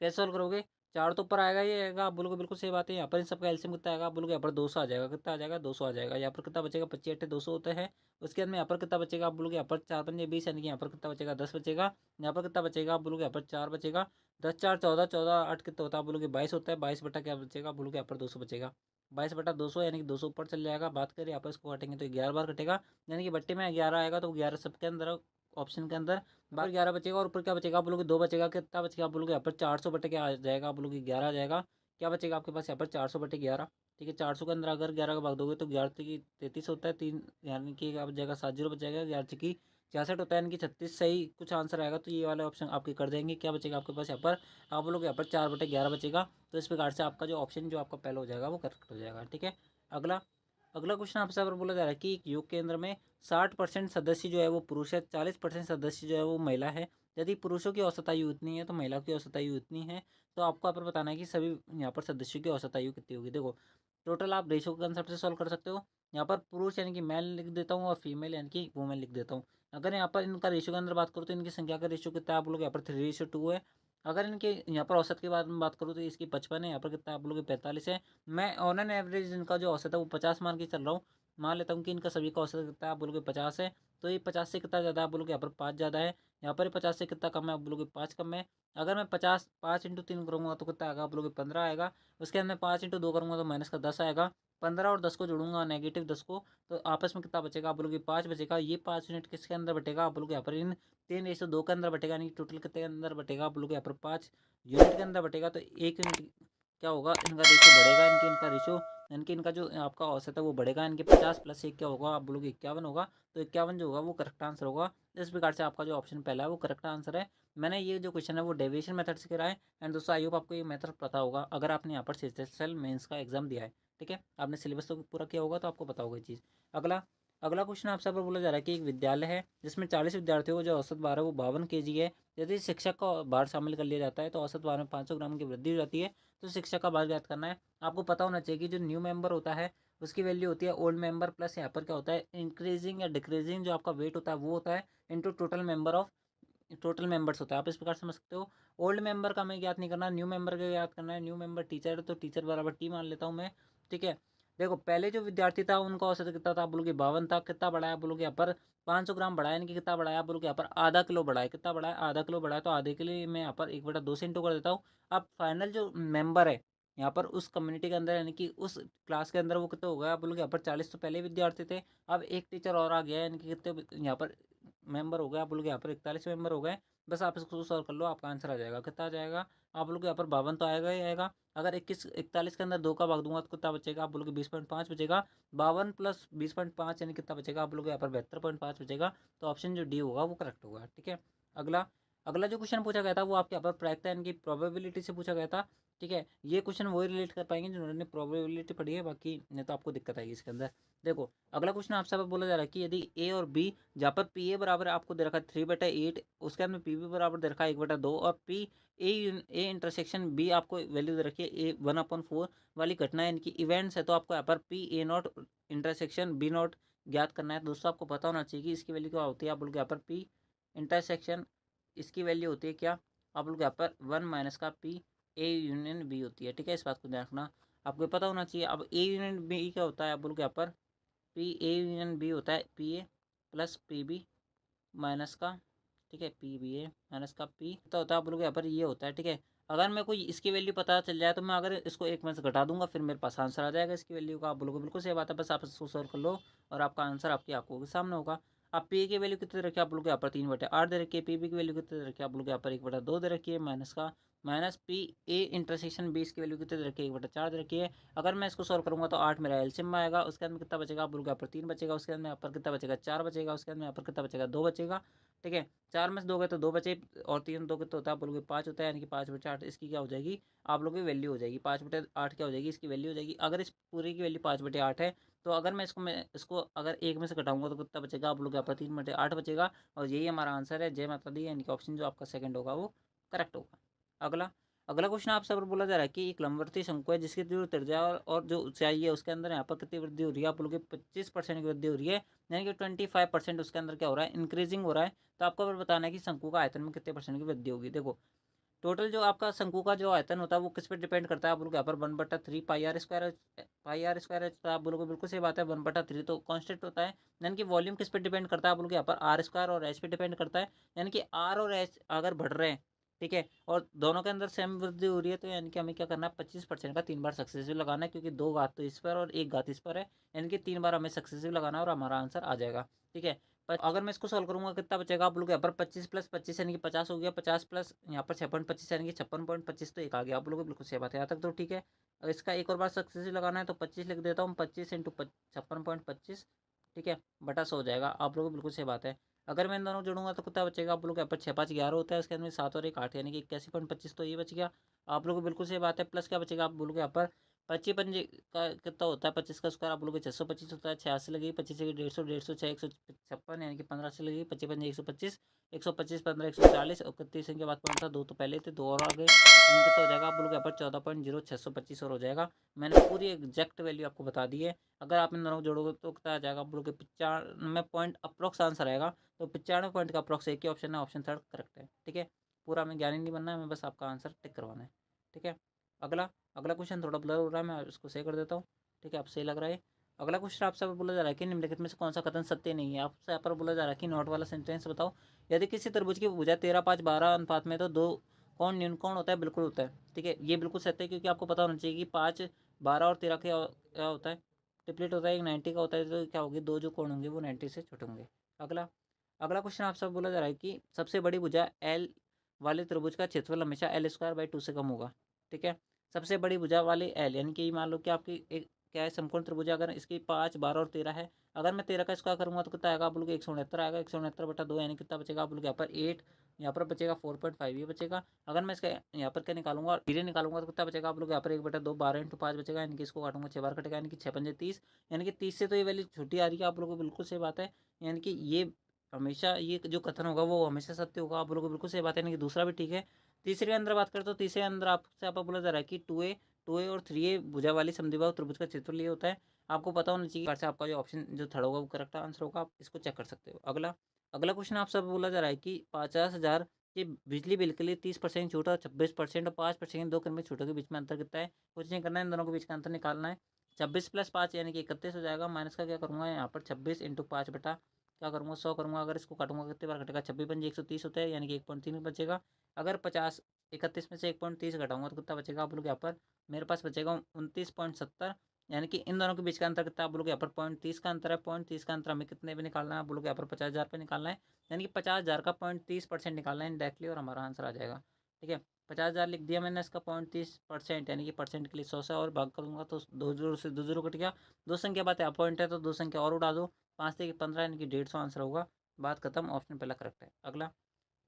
कैसे सॉल्व करोगे, 4 तो ऊपर आएगा, ये आएगा, आप बोलोगे बिल्कुल सही बात है। यहाँ पर इन सबका एलसीएम कितना आएगा, आप बोलोगे यहाँ पर 200 आ जाएगा, कितना आ जाएगा 200 आ जाएगा। यहाँ पर कितना बचेगा, 25 8 200 होते हैं। उसके बाद में यहाँ पर कितना बचेगा, आप बोलोगे यहाँ पर 4 पंजे 20, यानी कि यहाँ पर कितना बचेगा 10 बचेगा। यहाँ पर कितना बचेगा, आप बोलोगे यहाँ पर 4 बचेगा, 10 4 14, 14 8 कितना होता है, आप बोलोगे 22 होता है। 22 बटा क्या बचेगा, आप बोलोगे यहाँ पर 200 बचेगा, 22/200, यानी कि 200 ऊपर चल जाएगा। बात करें यहाँ पर इसको काटेंगे तो 11 बार कटेगा, यानी कि बट्टे में 11 आएगा, तो 11 सबके अंदर ऑप्शन के अंदर बाहर 11 बचेगा। और ऊपर क्या बचेगा, आप बोलोगे 2 बचेगा, कितना बचेगा, आप बोलोगे यहाँ पर 400 बटे क्या आ जाएगा, आप बोलोगे 11 आ जाएगा। क्या बचेगा आपके पास यहाँ पर 400/11, ठीक है। 400 के अंदर अगर 11 का भाग दोगे तो 11 की 33 होता है, 3 यानी कि आप जाएगा 7 0 बच जाएगा, 11 की 66 होता है, यानी कि 36 सही कुछ आंसर आएगा। तो ये वाले ऑप्शन आपके कर देंगे। क्या बचेगा आपके पास यहाँ पर, आप लोग यहाँ पर 4/11 बचेगा। तो इस प्रकार से आपका जो ऑप्शन जो आपका पहला हो जाएगा वो करेक्ट हो जाएगा, ठीक है। अगला अगला क्वेश्चन आपसे अगर बोला जा रहा है कि एक योग केंद्र में 60% सदस्य जो है वो पुरुष है, 40% सदस्य जो है वो महिला है। यदि पुरुषों की औसत आयु उतनी है तो महिलाओं की औसत आयु उतनी है। तो आपको यहाँ पर बताना है कि सभी यहाँ पर सदस्यों की औसत आयु कितनी होगी। देखो टोटल आप रेशो के कंसेप्ट से सॉल्व कर सकते हो। यहाँ पर पुरुष यानी कि मेल लिख देता हूँ और फीमेल यानी कि वुमेन लिख देता हूँ। अगर यहाँ पर इनका रेशो के अंदर बात करूँ तो इनकी संख्या का रेशो कितना है, आप बोलोगे यहाँ पर 3:2 है। अगर इनके यहाँ पर औसत की बात करूँ तो इसकी 55 है, यहाँ पर कितना आप बोलोगे 45 है। मैं ऑन एन एवरेज इनका जो औसत है वो 50 मान के चल रहा हूँ। मान लेता हूँ कि इनका सभी का औसत कितना है, आप बोलोगे 50 है। तो ये 50 से कितना ज़्यादा, आप बोलोगे यहाँ पर 5 ज़्यादा है। यहाँ पर 50 से कितना कम है, आप बोलोगे 5 कम है। अगर मैं 50 5 × 3 करूँगा तो कितना आएगा, आप बोलोगे 15 आएगा। उसके अंदर 5 × 2 करूँगा तो माइनस का 10 आएगा। 15 और 10 को जोड़ूंगा, -10 को, तो आपस में कितना बचेगा, आप बोलोगे 5 बचेगा। ये 5 यूनिट किसके अंदर बटेगा, आप बोलोगे यहाँ पर इन 3:2 के अंदर बटेगा, यानी टोटल कितने के अंदर बटेगा, आप बोलोगे यहाँ पर 5 यूनिट के अंदर बटेगा। तो 1 यूनिट क्या होगा, इनका रेशो बढ़ेगा, इनका रेशो यानी कि इनका जो आपका औसत है वो बढ़ेगा। इनके 50 + 1 क्या होगा, आप बोलोगे 51 होगा। तो 51 जो होगा वो करेक्ट आंसर होगा। इस प्रकार से आपका जो ऑप्शन पहला है वो करेक्ट आंसर है। मैंने ये जो क्वेश्चन है वो डेविएशन मेथड से करा है। एंड दोस्तों आई होप आपको ये मेथड पता होगा अगर आपने यहाँ पर सीएचएसएल मेंस का एग्जाम दिया है। ठीक है, आपने सिलेबस तो पूरा किया होगा तो आपको पता होगा ये चीज़। अगला अगला क्वेश्चन आपसे पर बोला जा रहा है कि एक विद्यालय है जिसमें 40 विद्यार्थियों को जो औसत भार है वो 52 kg है। यदि शिक्षक का भार शामिल कर लिया जाता है तो औसत भार में 500 ग्राम की वृद्धि हो जाती है। तो शिक्षक का भार ज्ञात करना है। आपको पता होना चाहिए कि जो न्यू मेंबर होता है उसकी वैल्यू होती है ओल्ड मेंबर प्लस यहाँ पर क्या होता है, इंक्रीजिंग या डिक्रीजिंग जो आपका वेट होता है वो होता है इंटू टोटल मेंबर्स होता है। आप इस प्रकार समझ सकते हो। ओल्ड मेंबर का हमें ज्ञात नहीं करना, न्यू मेंबर का ज्ञात करना है। न्यू मेंबर टीचर है तो टीचर बराबर टी मान लेता हूँ मैं। ठीक है, देखो पहले जो विद्यार्थी था उनका औसत कितना था, आप बोलोगे 52 था। कितना बढ़ाया, बोलोगे यहाँ पर 500 ग्राम बढ़ाया, यानी कि कितना बढ़ाया, बोलोगे यहाँ पर आधा किलो बढ़ाया। कितना बढ़ाया, आधा किलो बढ़ाया। तो आधे के लिए मैं यहाँ पर 1/2 से इंटू कर देता हूँ। अब फाइनल जो मेंबर है यहाँ पर उस कम्युनिटी के अंदर यानी कि उस क्लास के अंदर वो कितना हो गया, आप बोलोगे यहाँ पर 40 तो पहले विद्यार्थी थे। अब एक टीचर और आ गया यानी कि कितने यहाँ पर मेंबर हो गया, आप बोलोगे यहाँ पर 41 मेंबर हो गए। बस आप इसको सॉल्व कर लो, आपका आंसर आ जाएगा। कितना आ जाएगा, आप बोलोगे यहाँ पर 52 तो आएगा ही आएगा। अगर 41 के अंदर 2 का भाग दूंगा तो कितना बचेगा, आप बोलोगे 20.5 बचेगा। 52 + 20.5 यानी कितना बचेगा, आप बोलोगे यहाँ पर 72.5 बचेगा। तो ऑप्शन जो डी होगा वो करेक्ट होगा। ठीक है, अगला अगला जो क्वेश्चन पूछा गया था वो आपके यहाँ पर प्रायिकता यानी कि प्रोबेबिलिटी से पूछा गया था। ठीक है, ये क्वेश्चन वही रिलेट कर पाएंगे जिन्होंने प्रोबेबिलिटी पढ़ी है, बाकी नहीं तो आपको दिक्कत आएगी इसके अंदर। देखो अगला क्वेश्चन आपसे बोला जा रहा है कि यदि ए और बी, जहाँ पर पी ए बराबर आपको दे रखा है 3/8, उसके अंदर पी बी बराबर दे रखा है 1/2, और पी ए इंटरसेक्शन बी आपको वैल्यू दे रखी है ए 1/4 वाली घटना यानी कि इवेंट्स है। तो आपको यहाँ पर P A not intersection B not ज्ञात करना है। दोस्तों आपको पता होना चाहिए कि इसकी वैल्यू क्या होती है। आप बोल के यहाँ पर पी इंटरसेक्शन इसकी वैल्यू होती है क्या, आप लोग यहाँ पर 1 - का पी ए यूनियन बी होती है। ठीक है, इस बात को ध्यान रखना, आपको पता होना चाहिए। अब ए यूनियन बी क्या होता है, आप लोग यहाँ पर पी ए यूनियन बी होता है P A plus P B minus का, ठीक है, पी बी ए माइनस का पी तो होता है, आप लोग यहाँ पर ये होता है। ठीक है, अगर मैं कोई इसकी वैल्यू पता चल जाए तो मैं अगर इसको एक में से घटा दूंगा फिर मेरे पास आंसर आ जाएगा इसकी वैल्यू का। आप बोलोगे बिल्कुल सही बात है, बस आप इसको सॉल्व कर लो और आपका आंसर आपकी आंखों के सामने होगा। आप पी की वैल्यू कितने रखिए, आप लोग यहाँ पर 3/8 दे रखिए। पी बी की वैल्यू कितने रखिए, आप लोग यहाँ पर 1/2 दे रखिए माइनस का, minus P A intersection B इसकी वैल्यू कितने दे रखिए, 1/4 दे रखिए। अगर मैं इसको सॉल्व करूंगा तो 8 मेरा एलसीएम में आएगा। उसके अंदर कितना बचेगा, आप लोग यहाँ पर 3 बचेगा। उसके अंदर यहाँ पर कितना बचेगा, 4 बचेगा। उसके अंदर यहाँ पर कितना बचेगा, 2 बचेगा। ठीक है, 4 में से 2 गए तो 2 बचे और 3 2 तो होता है, आप बोलोगे 5 होता है, यानी कि 5/8 इसकी क्या हो जाएगी, आप लोगों की वैल्यू हो जाएगी। 5/8 क्या हो जाएगी, इसकी वैल्यू हो जाएगी। अगर इस पूरे की वैल्यू 5/8 है तो अगर मैं इसको अगर एक में से घटाऊंगा तो कितना बचेगा, आप लोग यहाँ पर 3/8 बचेगा। और यही हमारा आंसर है, जय माता दी, यानी कि ऑप्शन जो आपका सेकंड होगा वो करेक्ट होगा। अगला अगला क्वेश्चन आपसे पर बोला जा रहा है कि एक लंबवर्ती शंकु है जिसकी जो त्रिज्या और जो ऊंचाई है उसके अंदर यहाँ पर कितनी वृद्धि हो रही है, आप लोग 25% की वृद्धि हो रही है, यानी कि 25% उसके अंदर क्या हो रहा है, इंक्रीजिंग हो रहा है। तो आपको अगर बताना है कि शंकु का आयतन में कितने % की वृद्धि होगी। देखो टोटल जो आपका शंकु का जो आयतन होता है वो किस पे डिपेंड करता है, आप लोग यहाँ पर 1/3 पाई आर स्क्वायर है। तो आप बोलोगे बिल्कुल सही बात है, 1/3 तो कांस्टेंट होता है। यानी कि वॉल्यूम किस पे डिपेंड करता है, आप लोग यहाँ पर आर स्क्वायर और एच पे डिपेंड करता है। यानी कि आर और एच अगर बढ़ रहे हैं, ठीक है, और दोनों के अंदर सेम वृद्धि हो रही है, तो यानी कि हमें क्या करना है, 25% का 3 बार सक्सेसिव लगाना है, क्योंकि 2 घात तो इस पर और 1 घात इस पर है। यानी कि 3 बार हमें सक्सेसिव लगाना है और हमारा आंसर आ जाएगा। ठीक है, पर अगर मैं इसको सॉल्व करूंगा कितना बचेगा, आप लोग यहाँ पर 25 + 25 यानी कि 50 हो गया। 50 प्लस यहाँ पर 56.25 यानी कि 56.25 तो एक आ गया। आप लोगों को बिल्कुल सही बात है, यहाँ तक तो ठीक है। अगर इसका एक और बार सक्सेसिव लगाना है तो 25 लिख देता हूँ, 25 × 56.25, ठीक है, बटा 100 हो जाएगा। आप लोगों को बिल्कुल सही बात है। अगर मैं इन दोनों जोड़ूंगा तो कितना बचेगा, आप लोग यहाँ पर 6 5 11 होता है, उसके अंदर 7 और 1 8 यानी कि 81.25 तो ये बच गया। आप लोगों को बिल्कुल सही बात है। प्लस क्या बचेगा, आप बोलोगे यहाँ पर 25 पंजे का कितना होता है, 25 का स्क्वायर आप बोलोगे 625 होता है, 86 लगेगी, 25 से 150, 150 156 यानी कि 15 से लगेगी, 25 पंजे 125, 125 15 140 और 31 के बाद पॉइंट था, दो तो पहले थे, दो और आगे, इनमें कितना हो जाएगा आप बोलोगे यहाँ पर 14.0625 और हो जाएगा। मैंने पूरी एग्जैक्ट वैल्यू आपको बता दी है। अगर आप इन दोनों को जोड़ोगे तो कितना आ जाएगा आप बोलोगे 95 पॉइंट अप्रोक्स आंसर आएगा। तो 95 पॉइंट का अप्रोक्स एक ही ऑप्शन है, ऑप्शन थर्ड करेक्ट है। ठीक है, पूरा हमें ज्ञानी नहीं बनना है, हमें बस आपका आंसर टिक करवाना है। ठीक है, अगला अगला क्वेश्चन थोड़ा ब्लर हो रहा है, मैं इसको सही कर देता हूँ। ठीक है, आप सही लग रहा है। अगला क्वेश्चन आपसे बोला जा रहा है कि निम्नलिखित में से कौन सा कथन सत्य नहीं है। आपसे यहाँ पर बोला जा रहा है कि नोट वाला सेंटेंस बताओ। यदि किसी तरबूज की भुजा 13:5:12 अनुपात में तो दो कौन न्यून कौन होता है, बिल्कुल होता है। ठीक है, ये बिल्कुल सत्य है, क्योंकि आपको पता होना चाहिए कि 5, 12 और 13 क्या होता है, ट्रिपलेट होता है, एक 90 का होता है। तो क्या होगी, दो जो कोण होंगे वो 90 से छोटे होंगे। अगला अगला क्वेश्चन आपसे बोला जा रहा है कि सबसे बड़ी भुजा एल वाले त्रिभुज का क्षेत्रफल हमेशा L²/2 से कम होगा। ठीक है, सबसे बड़ी भुजा वाले एल यानी कि मान लो कि आपकी एक क्या है, समकोण त्रिभुज, अगर इसकी 5, 12 और 13 है, अगर मैं 13 का स्क्वायर करूंगा तो कितना आएगा आप लोग 169 आएगा। 169/2 यानी कितना बचेगा आप लोग यहाँ पर 8, यहाँ पर बचेगा 4.5 ये बचेगा। अगर मैं इसका यहाँ पर क्या निकालूंगा, धीरे निकालूंगा तो कितना बचेगा आप लोग यहाँ पर 1/2 12 × 5 बचेगा, यानी कि इसको काटूंगा 6 बार कटेगा, यानी कि 6×5 = 30, यानी कि 30 से तो ये वैल्यू छोटी आ रही है आप लोगों को, बिल्कुल सही बात है। यानी कि ये हमेशा ये जो कथन होगा वो हमेशा सत्य होगा, आप लोगों को बिल्कुल सही बात है। यानी कि दूसरा भी ठीक है। तीसरे के अंदर बात करें तो तीसरे अंदर आपसे आप बोला जा रहा है कि 2a और 3a भुजा वाली समद्विबाहु त्रिभुज का क्षेत्रफल ये होता है। आपको पता होना चाहिए से आपका जो ऑप्शन जो थर्ड होगा वो करेक्ट आंसर होगा, आप इसको चेक कर सकते हो। अगला अगला क्वेश्चन आप सब बोला जा रहा है कि 50,000 के बिजली बिल के लिए 30% छूट और 26% और 5% दो क्रमिक छूटों के बीच में अंतर कितना है। कुछ नहीं करना है, इन दोनों के बीच का अंतर निकालना है। 26 + 5 यानी कि 31 हो जाएगा। माइनस का क्या करूँगा यहाँ पर 26 × 5 बटा क्या करूँगा 100 करूँगा। अगर इसको काटूंगा कितने बार कटेगा, 26 पंजे 130 होता है, यानी कि 1.3 बचेगा। अगर 31 में से 1.30 घटाऊंगा तो कितना बचेगा आप लोग यहाँ पर, मेरे पास बचेगा 29.70, यानी कि इन दोनों के बीच का अंतर कितना आप बोलोगे यहाँ पर 0.30 का अंतर है। 0.30 का अंतर हमें कितने पे निकालना है आप बोलोगे यहाँ पर 50,000 पे निकालना है, यानी कि 50,000 का 0.30% निकालना है डायरेक्टली और हमारा आंसर आ जाएगा। ठीक है, 50,000 लिख दिया मैंने, इसका 0.30% यानी कि परसेंट के लिए 100 से और भाग करूँगा तो 2 से 2 कट गया। दो संख्या बात है, पॉइंट है तो दो संख्या और उड़ा दो, 5 से 15 यानी कि 150 आंसर होगा। बात खत्म, ऑप्शन पहला करेक्ट है। अगला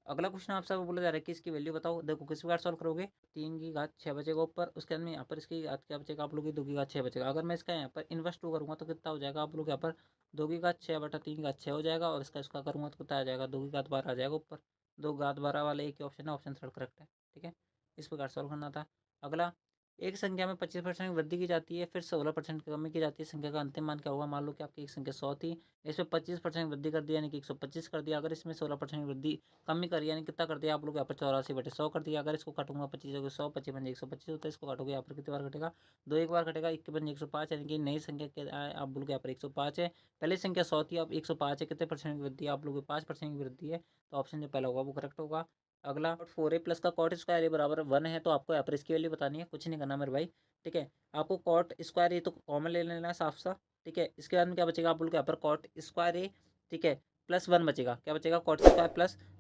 अगला क्वेश्चन आपसे बोला जा रहा है कि इसकी वैल्यू बताओ। देखो किस प्रकार सॉल्व करोगे, 3 की घात 6 बचेगा ऊपर, उसके अंदर यहाँ पर इसकी घात क्या बचेगा आप लोग की 2 की घात 6 बचेगा। अगर मैं इसका यहाँ पर इन्वर्स 2 करूँगा तो कितना हो जाएगा आप लोग यहाँ पर 2 की घात 6/3 की घात 6 हो जाएगा, और इसका इसका करूँगा तो कितना आ जाएगा 2 की घात 12 आ जाएगा ऊपर। 2 की घात 12 वाला एक ही ऑप्शन है, ऑप्शन थर्ड करेक्ट है। ठीक है, इस प्रकार सॉल्व करना था। अगला, एक संख्या में 25% वृद्धि की जाती है, फिर 16% की कमी की जाती है, संख्या का अंतिम मान क्या होगा। मान लो कि आपकी एक संख्या 100 थी, इसमें 25% वृद्धि कर दिया यानी कि 125 कर दिया। अगर इसमें 16% वृद्धि कमी करी यानी कितना कर दिया आप लोग यहाँ पर 84/100 कर दिया। अगर इसको काटूंगा 25 को 100, 25 पंजे 125 होता है, इसको काटोगे यहाँ पर कितनी बार कटेगा, दो एक बार कटेगा। 21 पंजे 105 यानी कि नई संख्या क्या है आप बोलोगे यहाँ पर 105 है। पहले संख्या 100 थी, अब 105 है। कितने परसेंट की वृद्धि आप लोग 5% की वृद्धि है, तो ऑप्शन जो पहला होगा वो करेक्ट होगा। अगला, 4a प्लस का कॉट स्क्वायर ए बराबर 1 है, तो आपको यहाँ पर इसकी वैल्यू बतानी है, कुछ नहीं करना मेरे भाई। ठीक है, आपको कॉट स्क्वायर ए तो कॉमन ले लेना है साफ सा। ठीक है, इसके बाद में क्या बचेगा आप लोग यहाँ पर कॉट स्क्वायर ए, ठीक है, +1 बचेगा। क्या बचेगा, कॉट स्क्वायर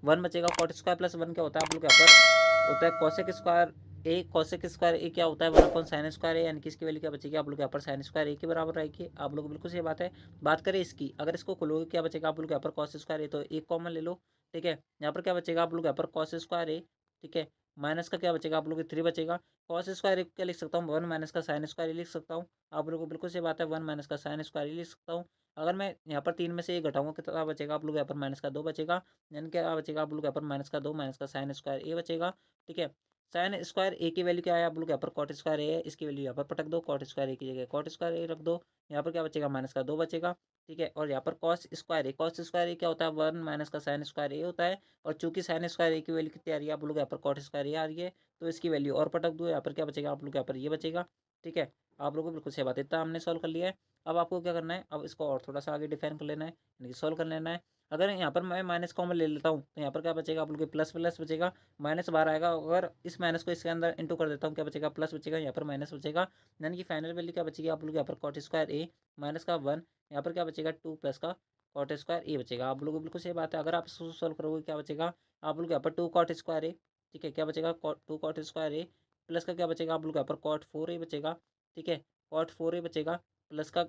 +1 बचेगा। कॉट स्क्वायर +1 क्या होता है आप लोग यहाँ पर होता है कोसेक स्क्वायर ए। कोसेक स्क्वायर ए क्या होता है 1/sin स्क्वायर ए, यानी कि इसकी वैल्यू क्या बचेगी आप लोग यहाँ पर sin स्क्वायर ए के बराबर रहेगी। आप लोग बिल्कुल सही बात है। बात करें इसकी, अगर इसको खोलोगे क्या बचेगा आप लोग यहाँ पर cos स्क्वायर ए, तो एक कॉमन ले लो। ठीक है, यहाँ पर क्या बचेगा आप लोग यहाँ पर cos स्क्वायर ए, ठीक है, माइनस का क्या बचेगा आप लोग 3 बचेगा। cos स्क्वायर क्या लिख सकता हूँ 1 माइनस का sin स्क्वायर लिख सकता हूँ। आप लोगों को बिल्कुल सही बात है, 1 माइनस का sin स्क्वायर लिख सकता हूँ। अगर मैं यहाँ पर 3 में से 1 घटाऊंगा कितना बचेगा आप लोग यहाँ पर -2 बचेगा, यानी क्या बचेगा आप लोग यहाँ पर -2 माइनस का sin स्क्वायर ए बचेगा। ठीक है, sin स्क्वायर ए की वैल्यू क्या है आप लोग यहाँ पर कॉट स्क्वायर ए है, इसकी वैल्यू यहाँ पर पटक दो, कॉट स्क्वायर ए की जगह कॉट स्क्वायर ए रख दो। यहाँ पर क्या बचेगा -2 बचेगा। ठीक है, और यहाँ पर कॉस स्क्वायर ए क्या होता है 1 माइनस का sin स्क्वायर ए होता है, और चूंकि sin स्क्वायर ए की वैल्यू कितनी आ रही है आप लोग यहाँ पर कॉट स्क्वायर ए आ रही है, तो इसकी वैल्यू और पटक दो। यहाँ पर क्या बचेगा आप लोग यहाँ पर ये बचेगा। ठीक है, आप लोगों को बिल्कुल सही बात है, इतना हमने सॉल्व कर लिया है। अब आपको क्या करना है, अब इसको और थोड़ा सा आगे डिफाइन कर लेना है, यानी कि सॉल्व कर लेना है। अगर यहाँ पर मैं माइनस कॉमन ले लेता हूँ तो यहाँ पर क्या बचेगा आप लोग प्लस प्लस बचेगा, -12 आएगा। अगर इस माइनस को इसके अंदर इंटू कर देता हूँ क्या बचेगा प्लस बचेगा, यहाँ पर माइनस बचेगा, यानी कि फाइनल वैल्यू क्या बचेगी आप लोग यहाँ पर कॉट स्क्वायर ए माइनस का 1, यहाँ पर क्या बचेगा 2 प्लस का कॉट स्क्वायर ए बचेगा। आप लोग को बिल्कुल सही बात है। अगर आप इसको सॉल्व करोगे क्या बचेगा आप लोग यहाँ पर 2 कॉट स्क्वायर ए, ठीक है, क्या बचेगा 2 कॉट स्क्वायर ए प्लस का क्या बचेगा आप लोग यहाँ पर कॉट 4 ए बचेगा। ठीक है, कॉट 4 ए बचेगा, प्लस का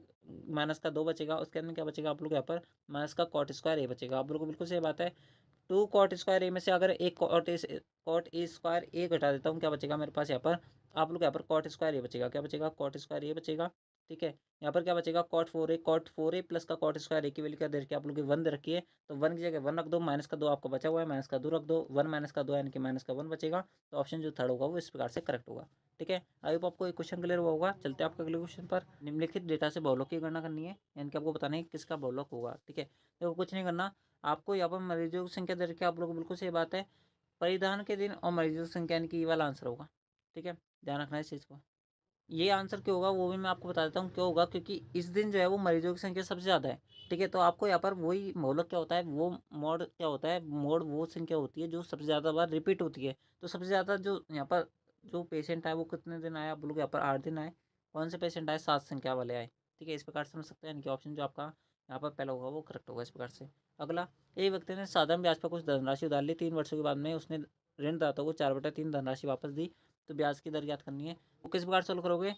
-2 बचेगा, उसके अंदर क्या बचेगा आप लोग यहाँ पर माइनस का कॉट स्क्वायर ए बचेगा। आप लोग को बिल्कुल सही बात है। 2 कॉट स्क्वायर ए में से अगर एक कॉट ए स्क्वायर ए घटा देता हूँ क्या बचेगा मेरे पास यहाँ पर आप लोग यहाँ पर कॉट स्क्वायर ये बचेगा, क्या बचेगा, कॉट स्क्वायर ये बचेगा। ठीक है, यहाँ पर क्या बचेगा, कॉट 4a प्लस का कॉट स्क्वायर ए की वैल्यू क्या दे रखी है आप लोग की 1 दे रखी है, तो 1 की जगह 1 रख दो, माइनस का 2 आपका बचा हुआ है, माइनस का 2 रख दो, 1 माइनस का 2 यानी कि माइनस का 1 बचेगा। तो ऑप्शन जो थर्ड होगा वो इस प्रकार से करेक्ट होगा। ठीक है, आई होप आपको एक क्वेश्चन क्लियर हुआ होगा। चलते हैं आपके अगले क्वेश्चन पर। निम्नलिखित डेटा से बहुलक की गणना करनी है, यानी कि आपको बताना है किसका बहुलक होगा। ठीक है, देखो कुछ नहीं करना, आपको यहाँ पर मरीजों की संख्या दे रखी है आप लोग को, बिल्कुल सही बात है। परिधान के दिन और मरीजों की संख्या यानी कि ये वाला आंसर होगा। ठीक है, ध्यान रखना है इस चीज़ को। ये आंसर क्यों होगा वो भी मैं आपको बता देता हूँ क्यों होगा, क्योंकि इस दिन जो है वो मरीजों की संख्या सबसे ज़्यादा है। ठीक है, तो आपको यहाँ पर वही मोलक क्या होता है, वो मोड क्या होता है, मोड वो संख्या होती है जो सबसे ज़्यादा बार रिपीट होती है। तो सबसे ज़्यादा जो यहाँ पर जो पेशेंट आए वो कितने दिन आए, आप लोग यहाँ पर 8 दिन आए। कौन से पेशेंट आए, 7 संख्या वाले आए। ठीक है, इस प्रकार से समझ सकते हैं, यानी कि ऑप्शन जो आपका यहाँ पर पहला होगा वो करेक्ट होगा इस प्रकार से। अगला, एक व्यक्ति ने साधारण ब्याज पर कुछ धनराशि उधार ली, 3 वर्षों के बाद में उसने ऋणदाता को 4/3 धनराशि वापस दी। तो ब्याज की दर ज्ञात करनी है, वो किस प्रकार सोल्व करोगे।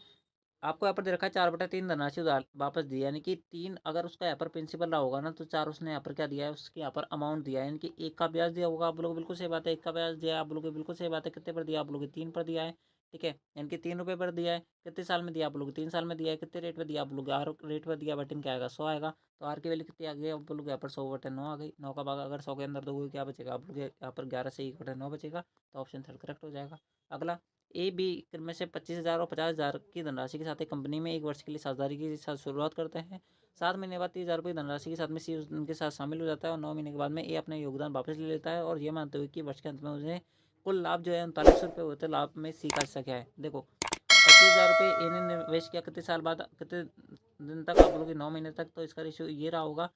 आपको यहाँ पर दे रखा है 4/3 धनराशि उधार वापस दी, यानी कि 3 अगर उसका यहाँ पर प्रिंसिपल रहा होगा ना, तो 4 उसने यहाँ पर क्या दिया है, उसके यहाँ पर अमाउंट दिया है, यानी कि 1 का ब्याज दिया होगा। आप लोग बिल्कुल सही बात है, 1 का ब्याज दिया है आप लोग, बिल्कुल सही बात है। कितने पर दिया आप लोग, 3 पर दिया है। ठीक है, यानी कि 3 रुपये पर दिया है। कितने साल में दिया आप लोग, 3 साल में दिया है। कितने रेट पर दिया आप लोग, आर रेट पर दिया, बटन क्या आएगा, 100 आएगा। तो आर की वैल्यू कितनी आ गई आप लोग यहाँ पर, 100/9 आ गई। 9 का भाग अगर 100 के अंदर दोगे क्या बचेगा आप लोग यहाँ पर, 11 से 1/9 बचेगा। तो ऑप्शन थर्ड करेक्ट हो जाएगा। अगला, ए बी में से 25,000 और 50,000 की धनराशि के साथ एक कंपनी में 1 वर्ष के लिए साझेदारी के साथ शुरुआत करते हैं। 7 महीने बाद 30,000 रुपये धनराशि के साथ में सी उनके साथ शामिल हो जाता है और 9 महीने के बाद में ए अपना योगदान वापस ले लेता है, और ये मानते हुए कि वर्ष के अंत में उन्हें कुल लाभ जो है 39 रुपये होते हैं। लाभ में सी का हिस्सा क्या है, देखो 25,000 रुपये ए ने निवेश किया, कितने साल बाद, कितने दिन तक आप लोग 9 महीने तक, तो इसका रेशियो ये रहा होगा।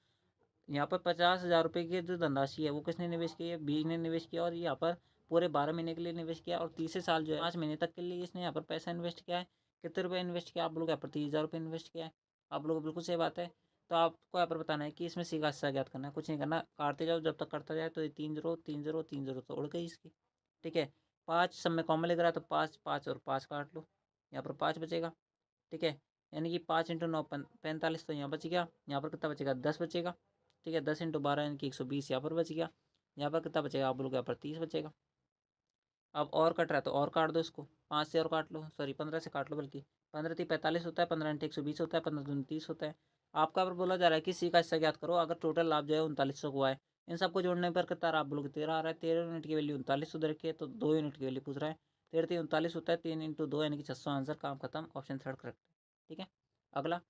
यहाँ पर 50,000 रुपये की जो धनराशि है वो किसने निवेश की है, बी ने निवेश किया, और यहाँ पर पूरे 12 महीने के लिए निवेश किया, और तीसरे साल जो है 5 महीने तक के लिए इसने यहाँ पर पैसा इन्वेस्ट किया है। कितने रुपये इन्वेस्ट किया आप लोग यहाँ पर, 30,000 रुपये इन्वेस्ट किया है। आप लोग बिल्कुल सही बात है। तो आपको यहाँ पर बताना है कि इसमें सी का हिस्सा ज्ञात करना है, कुछ नहीं करना, काटते जाओ जब तक करता जाए। तो ये 3 0 3 0 3 0 तो उड़ गई इसकी। ठीक है, 5 सब में कॉमन लग रहा है, तो 5 5 और 5 काट लो, यहाँ पर 5 बचेगा। ठीक है, यानी कि 5 × 9 45, तो यहाँ बच गया। यहाँ पर कितना बचेगा, 10 बचेगा। ठीक है, 10 × 12 यानी कि 120 यहाँ पर बच गया। यहाँ पर कितना बचेगा आप लोग, यहाँ पर 30 बचेगा। अब और कट रहा है तो और काट दो इसको, 5 से और काट लो, सॉरी 15 से काट लो, बल्कि 15×3 = 45 होता है, 15×120 होता है, 15×2 30 होता है। आपका पर बोला जा रहा है कि सी का हिस्सा ज्ञात करो अगर टोटल लाभ जो है 3900 को आए। इन सबको जोड़ने पर कितना आप लोग 13 आ रहा है। 13 यूनिट की वैल्यू 39 उधर रखी है, तो 2 यूनिट की वैल्यू पूछ रहा है। 13×3 = 39 होता है, 3 × 2 यानी कि 600 आंसर, काम खत्म, ऑप्शन थर्ड करेक्ट है। ठीक है, अगला,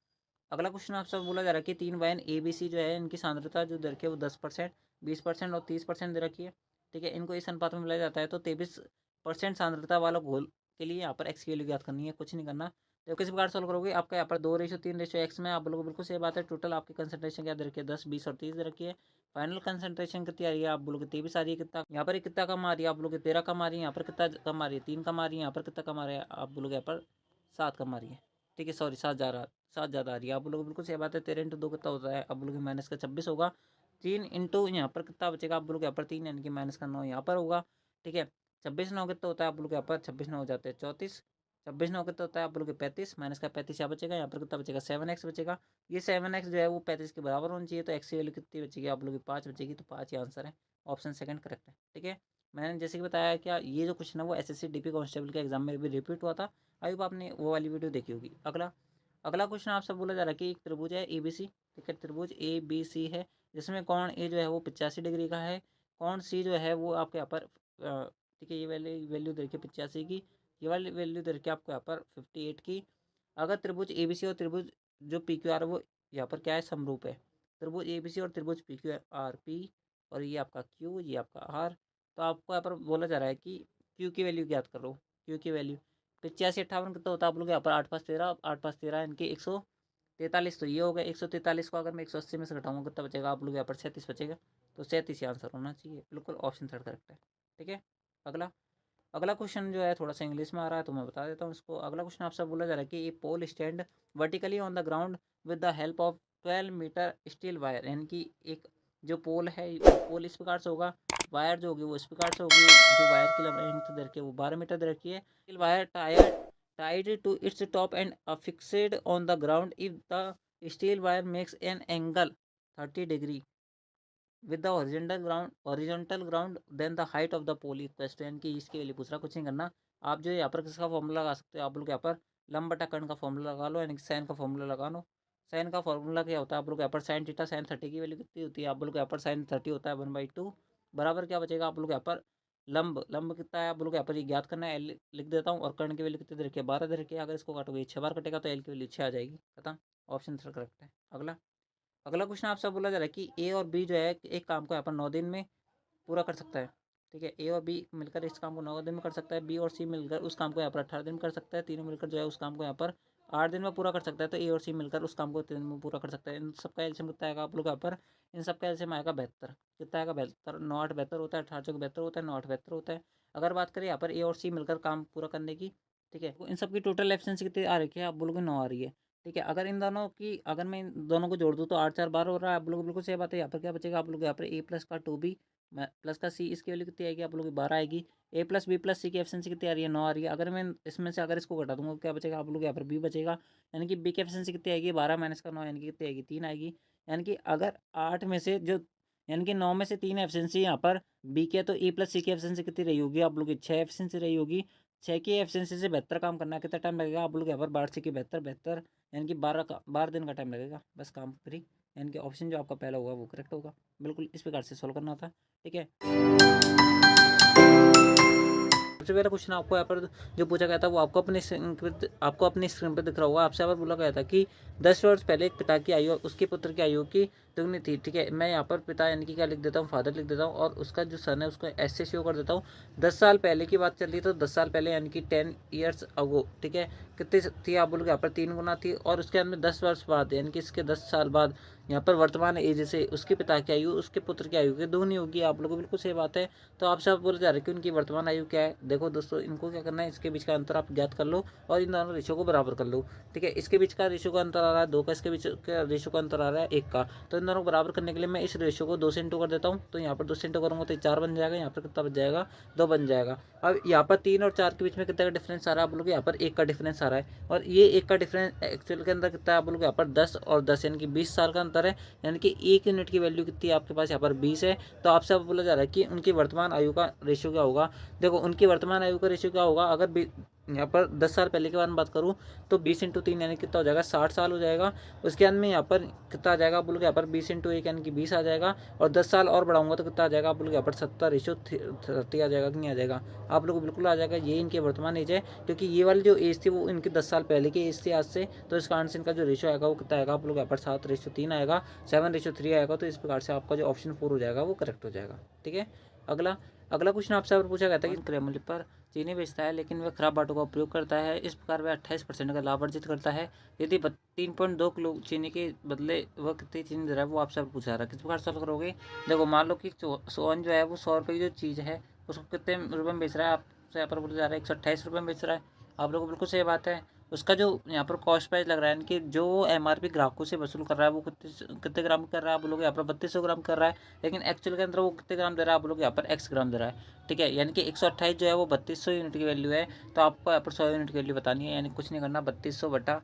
अगला क्वेश्चन आपसे बोला जा रहा है कि 3 वाइन ए बी सी जो है इनकी सांद्रता जो दे रखी है वो 10%, 20% और 30% दे रखी है। ठीक है, इनको इस अनुपात में मिलाया जाता है, तो 23% सांद्रता वाला घोल के लिए यहाँ पर एक्स की वैल्यू ज्ञात करनी है, कुछ नहीं करना। तो किस प्रकार सॉल्व करोगे, आपका यहाँ पर 2:3:x में आप लोगों को बिल्कुल सही बात है। टोटल आपकी कंसंट्रेशन क्या दे रखी है, 10 20 और 30 दे रखी है। फाइनल कंसंट्रेशन कितनी आ रही है आप लोग की, 23 आ रही है। कितना यहाँ पर कितना कम आ रही है आप लोग की, 13 कम आ रही है। यहाँ पर कितना कम आ रही है, 3 कम आ रही है। यहाँ पर कितना कम आ रहा है आप लोग यहाँ पर, 7 कम आ रही है। ठीक है, सॉरी 7 जा रहा, 7 ज़्यादा आ रही है। आप लोग बिल्कुल सही बात है। 13 × 2 कितना होता है आप लोग माइनस का 26 होगा। 3 इंटू यहाँ पर कितना बचेगा आप लोग यहाँ पर 3 यानी कि माइनस का 9 यहाँ पर होगा। ठीक है, 26 9 कितना होता है आप लोग यहाँ पर, 26 9 हो जाते हैं 34। 26 9 कितना होता है आप लोग 35, माइनस का 35 यहाँ बचेगा। यहाँ पर कितना बचेगा, 7x बचेगा। ये 7x जो है वो 35 के बराबर होनी चाहिए, तो x की वैल्यू कितनी बचेगी आप लोग की, 5 बचेगी। तो 5 ही आंसर है, ऑप्शन सेकंड करेक्ट है। ठीक है, मैंने जैसे कि बताया क्या ये जो क्वेश्चन है वो एसएससी डीपी कांस्टेबल के एग्जाम में भी रिपीट हुआ था। आई होप आपने वो वाली वीडियो देखी होगी। अगला, अगला क्वेश्चन आपसे बोला जा रहा है कि एक त्रिभुज है ए बी सी। ठीक है, त्रिभुज ए बी सी है, जिसमें कोण ए जो है वो 85 डिग्री का है। कोण सी जो है वो आपके यहाँ पर ठीक है, ये वैल्यू वैल्यू दे रखी है 85 की। ये वाली वैल्यू दे रखी है आपको यहाँ पर 58 की। अगर त्रिभुज ए बी सी और त्रिभुज जो पी क्यू आर वो यहाँ पर क्या है, समरूप है। त्रिभुज ए बी सी और त्रिभुज पी क्यू आर पी, और ये आपका क्यू, ये आपका आर। तो आपको यहाँ पर बोला जा रहा है कि क्यू की वैल्यू ज्ञात करो। क्यू की वैल्यू 85 58 कितना होता है आप लोग यहाँ पर, 8×5 = 13, 8×5 = 13 इनकी 143। तो ये हो गया 143 को अगर मैं 180 में से घटाऊंगा कितना बचेगा आप लोग यहाँ पर, 37 बचेगा। तो 37 ही आंसर होना चाहिए, बिल्कुल ऑप्शन थर्ड करेक्ट है। ठीक है, अगला, अगला क्वेश्चन जो है थोड़ा सा इंग्लिश में आ रहा है तो मैं बता देता हूँ इसको। अगला क्वेश्चन आपसे बोला जा रहा है कि a pole stand vertically on the ground with the help of 12 metre steel wire, यानी कि एक जो पोल है, पोल इस प्रकार से होगा, वायर जो होगी वो इस प्रकार से होगी, जो वायर की लेंथ दे रखी है वो 12 मीटर दे रखी है। Steel wire tied to its top and affixed on the ground if the steel wire makes an angle 30 degree with the horizontal ground then the height of the pole equals to, यानी कि इसके लिए पूछ रहा, कुछ नहीं करना। आप जो यहाँ पर किसका फॉर्मूला लगा सकते हो, आप लोग यहाँ पर लंब बटा कर्ण का फॉर्मूला लगा लो, यानी कि साइन का फॉर्मूला लगा लो। साइन का फॉर्मूला क्या होता है, आप लोग यहाँ पर साइन थीटा साइन 30 की वैल्यू कितनी होती है, आप लोग यहाँ पर साइन 30 होता है 1/2 बराबर क्या बचेगा, आप लोग यहाँ पर लंब लंब कितना है, आप लोग यहाँ पर ये ज्ञात करना है, एल लिख देता हूँ, और कर्ण की वैल्यू कितनी दे रखी है 12 दे रखी है। अगर इसको काटोगे 6 बार कटेगा तो एल की वैल्यू 6 आ जाएगी, खत्म। ऑप्शन 3 करेक्ट है। अगला अगला क्वेश्चन आपसे बोला जा रहा है कि ए और बी जो है एक काम को यहाँ पर 9 दिन में पूरा कर सकता है। ठीक है, ए और बी मिलकर इस काम को 9 दिन में कर सकता है, बी और सी मिलकर उस काम को यहाँ पर 18 दिन में कर सकता है, तीनों मिलकर जो है उस काम को यहाँ पर 8 दिन में पूरा कर सकता है। तो ए और सी मिलकर उस काम को 3 दिन में पूरा कर सकता है। इन सबका एलसीएम कितना आएगा, आप लोग यहाँ पर इन सबका एलसीएम आएगा 72। कितना आएगा 72, 9 8 72 होता है, 18 चौक 72 होता है, 9 8 72 होता है। अगर बात करें यहाँ पर ए और सी मिलकर काम पूरा करने की, ठीक है, तो इन सबकी टोटल एफिशिएंसी कितनी आ रही है, आप बोलोगे 9 आ रही है। ठीक है, अगर इन दोनों की अगर मैं इन दोनों को जोड़ दूँ तो 8 4 12 हो रहा है, आप लोग बिल्कुल सही बात है। यहाँ पर क्या बचेगा, आप लोग यहाँ पर ए प्लस का 2b प्लस का सी, इसकी वैल्यू कितनी आएगी, आप लोग 12 आएगी। ए प्लस बी प्लस सी की एफिशिएंसी कितनी आ रही है, 9 आ रही है। अगर मैं इसमें से अगर इसको घटा दूंगा क्या बचेगा, आप लोग यहाँ पर बी बचेगा, यानी कि बी की एफिशिएंसी कितनी आएगी 12 माइनस का 9, यानी कि कितनी आएगी 3 आएगी। यानी कि अगर 8 में से जो यानी कि 9 में से 3 एफिशिएंसी यहाँ पर बी के, तो ए प्लस सी की एफिशिएंसी कितनी रही होगी, आप लोग की 6 एफिशिएंसी रही होगी। 6 की एफिशिएंसी से बेहतर काम करना है, कितना टाइम लगेगा, आप लोग यहाँ पर 12 की बेहतर बेहतर, यानी कि 12 दिन का टाइम लगेगा, बस काम फ्री। यानी कि ऑप्शन जो आपका पहला होगा वो करेक्ट होगा। बिल्कुल इस प्रकार से सोल्व करना होता है। ठीक है, सबसे पहला क्वेश्चन आपको यहाँ पर जो पूछा गया था वो आपको अपनी स्क्रीन पर दिख रहा होगा। आपसे यहाँ पर बोला गया था कि 10 वर्ष पहले एक पिता की आयु उसके पुत्र की आयु की दुगनी थी। ठीक है, मैं यहाँ पर पिता यानी कि क्या लिख देता हूँ, फादर लिख देता हूँ, और उसका जो सन है उसको एस से शो कर देता हूँ। 10 साल पहले की बात चल रही, तो 10 साल पहले यानी कि 10 ईयर्स अगो। ठीक है, कितनी थी, आप बोलोगे यहाँ पर 3 गुना थी, और उसके अंदर 10 वर्ष बाद यानी कि इसके 10 साल बाद यहाँ पर वर्तमान एज से उसके पिता की आयु उसके पुत्र की आयु की दोगुनी होगी। आप लोगों को बिल्कुल सही बात है। तो आपसे आप बोले जा रहे हैं कि उनकी वर्तमान आयु क्या है। देखो दोस्तों, इनको क्या करना है, इसके बीच का अंतर आप ज्ञात कर लो और इन दोनों रेशो को बराबर कर लो। ठीक है, इसके बीच का रेशो का अंतर आ रहा है 2 का, इसके बीच का रेशो का अंतर आ रहा है 1 का। तो इन दोनों को बराबर करने के लिए मैं इस रेशो को 2 से इंटू कर देता हूँ। तो यहाँ पर 2 से इंटू करूँगा तो 4 बन जाएगा, यहाँ पर कितना बन जाएगा 2 बन जाएगा। अब यहाँ पर 3 और 4 के बीच में कितना का डिफरेंस आ रहा है, आप लोग यहाँ पर 1 का डिफरेंस आ रहा है, और ये 1 का डिफरेंस एक्चुअल के अंदर कितना है, आप लोग यहाँ पर 10 और 10 यानी कि 20 साल का अंतर है। यानी कि 1 यूनिट की वैल्यू कितनी है आपके पास यहाँ पर 20 है। तो आपसे अब बोला जा रहा है कि उनकी वर्तमान आयु का रेशियो क्या होगा। देखो, उनकी वर्तमान आयु का रेशियो क्या होगा, अगर यहाँ पर 10 साल पहले के बारे में बात करूँ तो 20 इंटू 3 यानी कितना हो जाएगा 60 साल हो जाएगा। उसके अंदर में यहाँ पर कितना आ जाएगा, आप बोलोगे यहाँ पर 20 इंटू 1 यानी कि 20 आ जाएगा, और 10 साल और बढ़ाऊंगा तो कितना आ जाएगा, आप बोलोगे यहाँ पर 70:30 आ जाएगा कि नहीं आ जाएगा, आप लोग को बिल्कुल आ जाएगा। ये इनकी वर्तमान एज है, क्योंकि ये वाली जो एज थी वो इनकी 10 साल पहले की एज थी आज से। तो इस कारण से इनका जो रेशियो आएगा वो कितना आएगा, आप लोग यहाँ पर 7:3 आएगा, 7:3 आएगा। तो इस प्रकार से आपका जो ऑप्शन 4 हो जाएगा वो करेक्ट हो जाएगा। ठीक है, अगला अगला क्वेश्चन आपसे और पूछा गया था कि क्रेमलिन पर चीनी बेचता है लेकिन वह खराब बाटों का उपयोग करता है, इस प्रकार वह 28% का लाभ अर्जित करता है। यदि 3.2 किलो चीनी के बदले वह कितनी चीनी दे रहा है, वो आपसे पूछा रहा है, किस प्रकार सॉल्व करोगे। देखो, मान लो कि सोन जो है वो 100 रुपये की जो चीज़ है उसको कितने रुपये में बेच रहा है, आपसे यहाँ पर बोला जा रहा है 128 रुपये में बेच रहा है। आप लोगों को बिल्कुल सही बात है। उसका जो यहाँ पर कॉस्ट प्राइस लग रहा है, यानी कि जो एमआरपी ग्राहकों से वसूल कर रहा है वो कितने ग्राम कर रहा है, आप लोग यहाँ पर 3200 ग्राम कर रहा है, लेकिन एक्चुअल के अंदर वो कितने ग्राम दे रहा है, आप लोग यहाँ पर एक्स ग्राम दे रहा है। ठीक है, यानी कि 128 जो है वो 3200 यूनिट की वैल्यू है। तो आपको यहाँ पर 100 यूनिट की वैल्यू बतानी है, यानी कुछ नहीं करना, 3200 बटा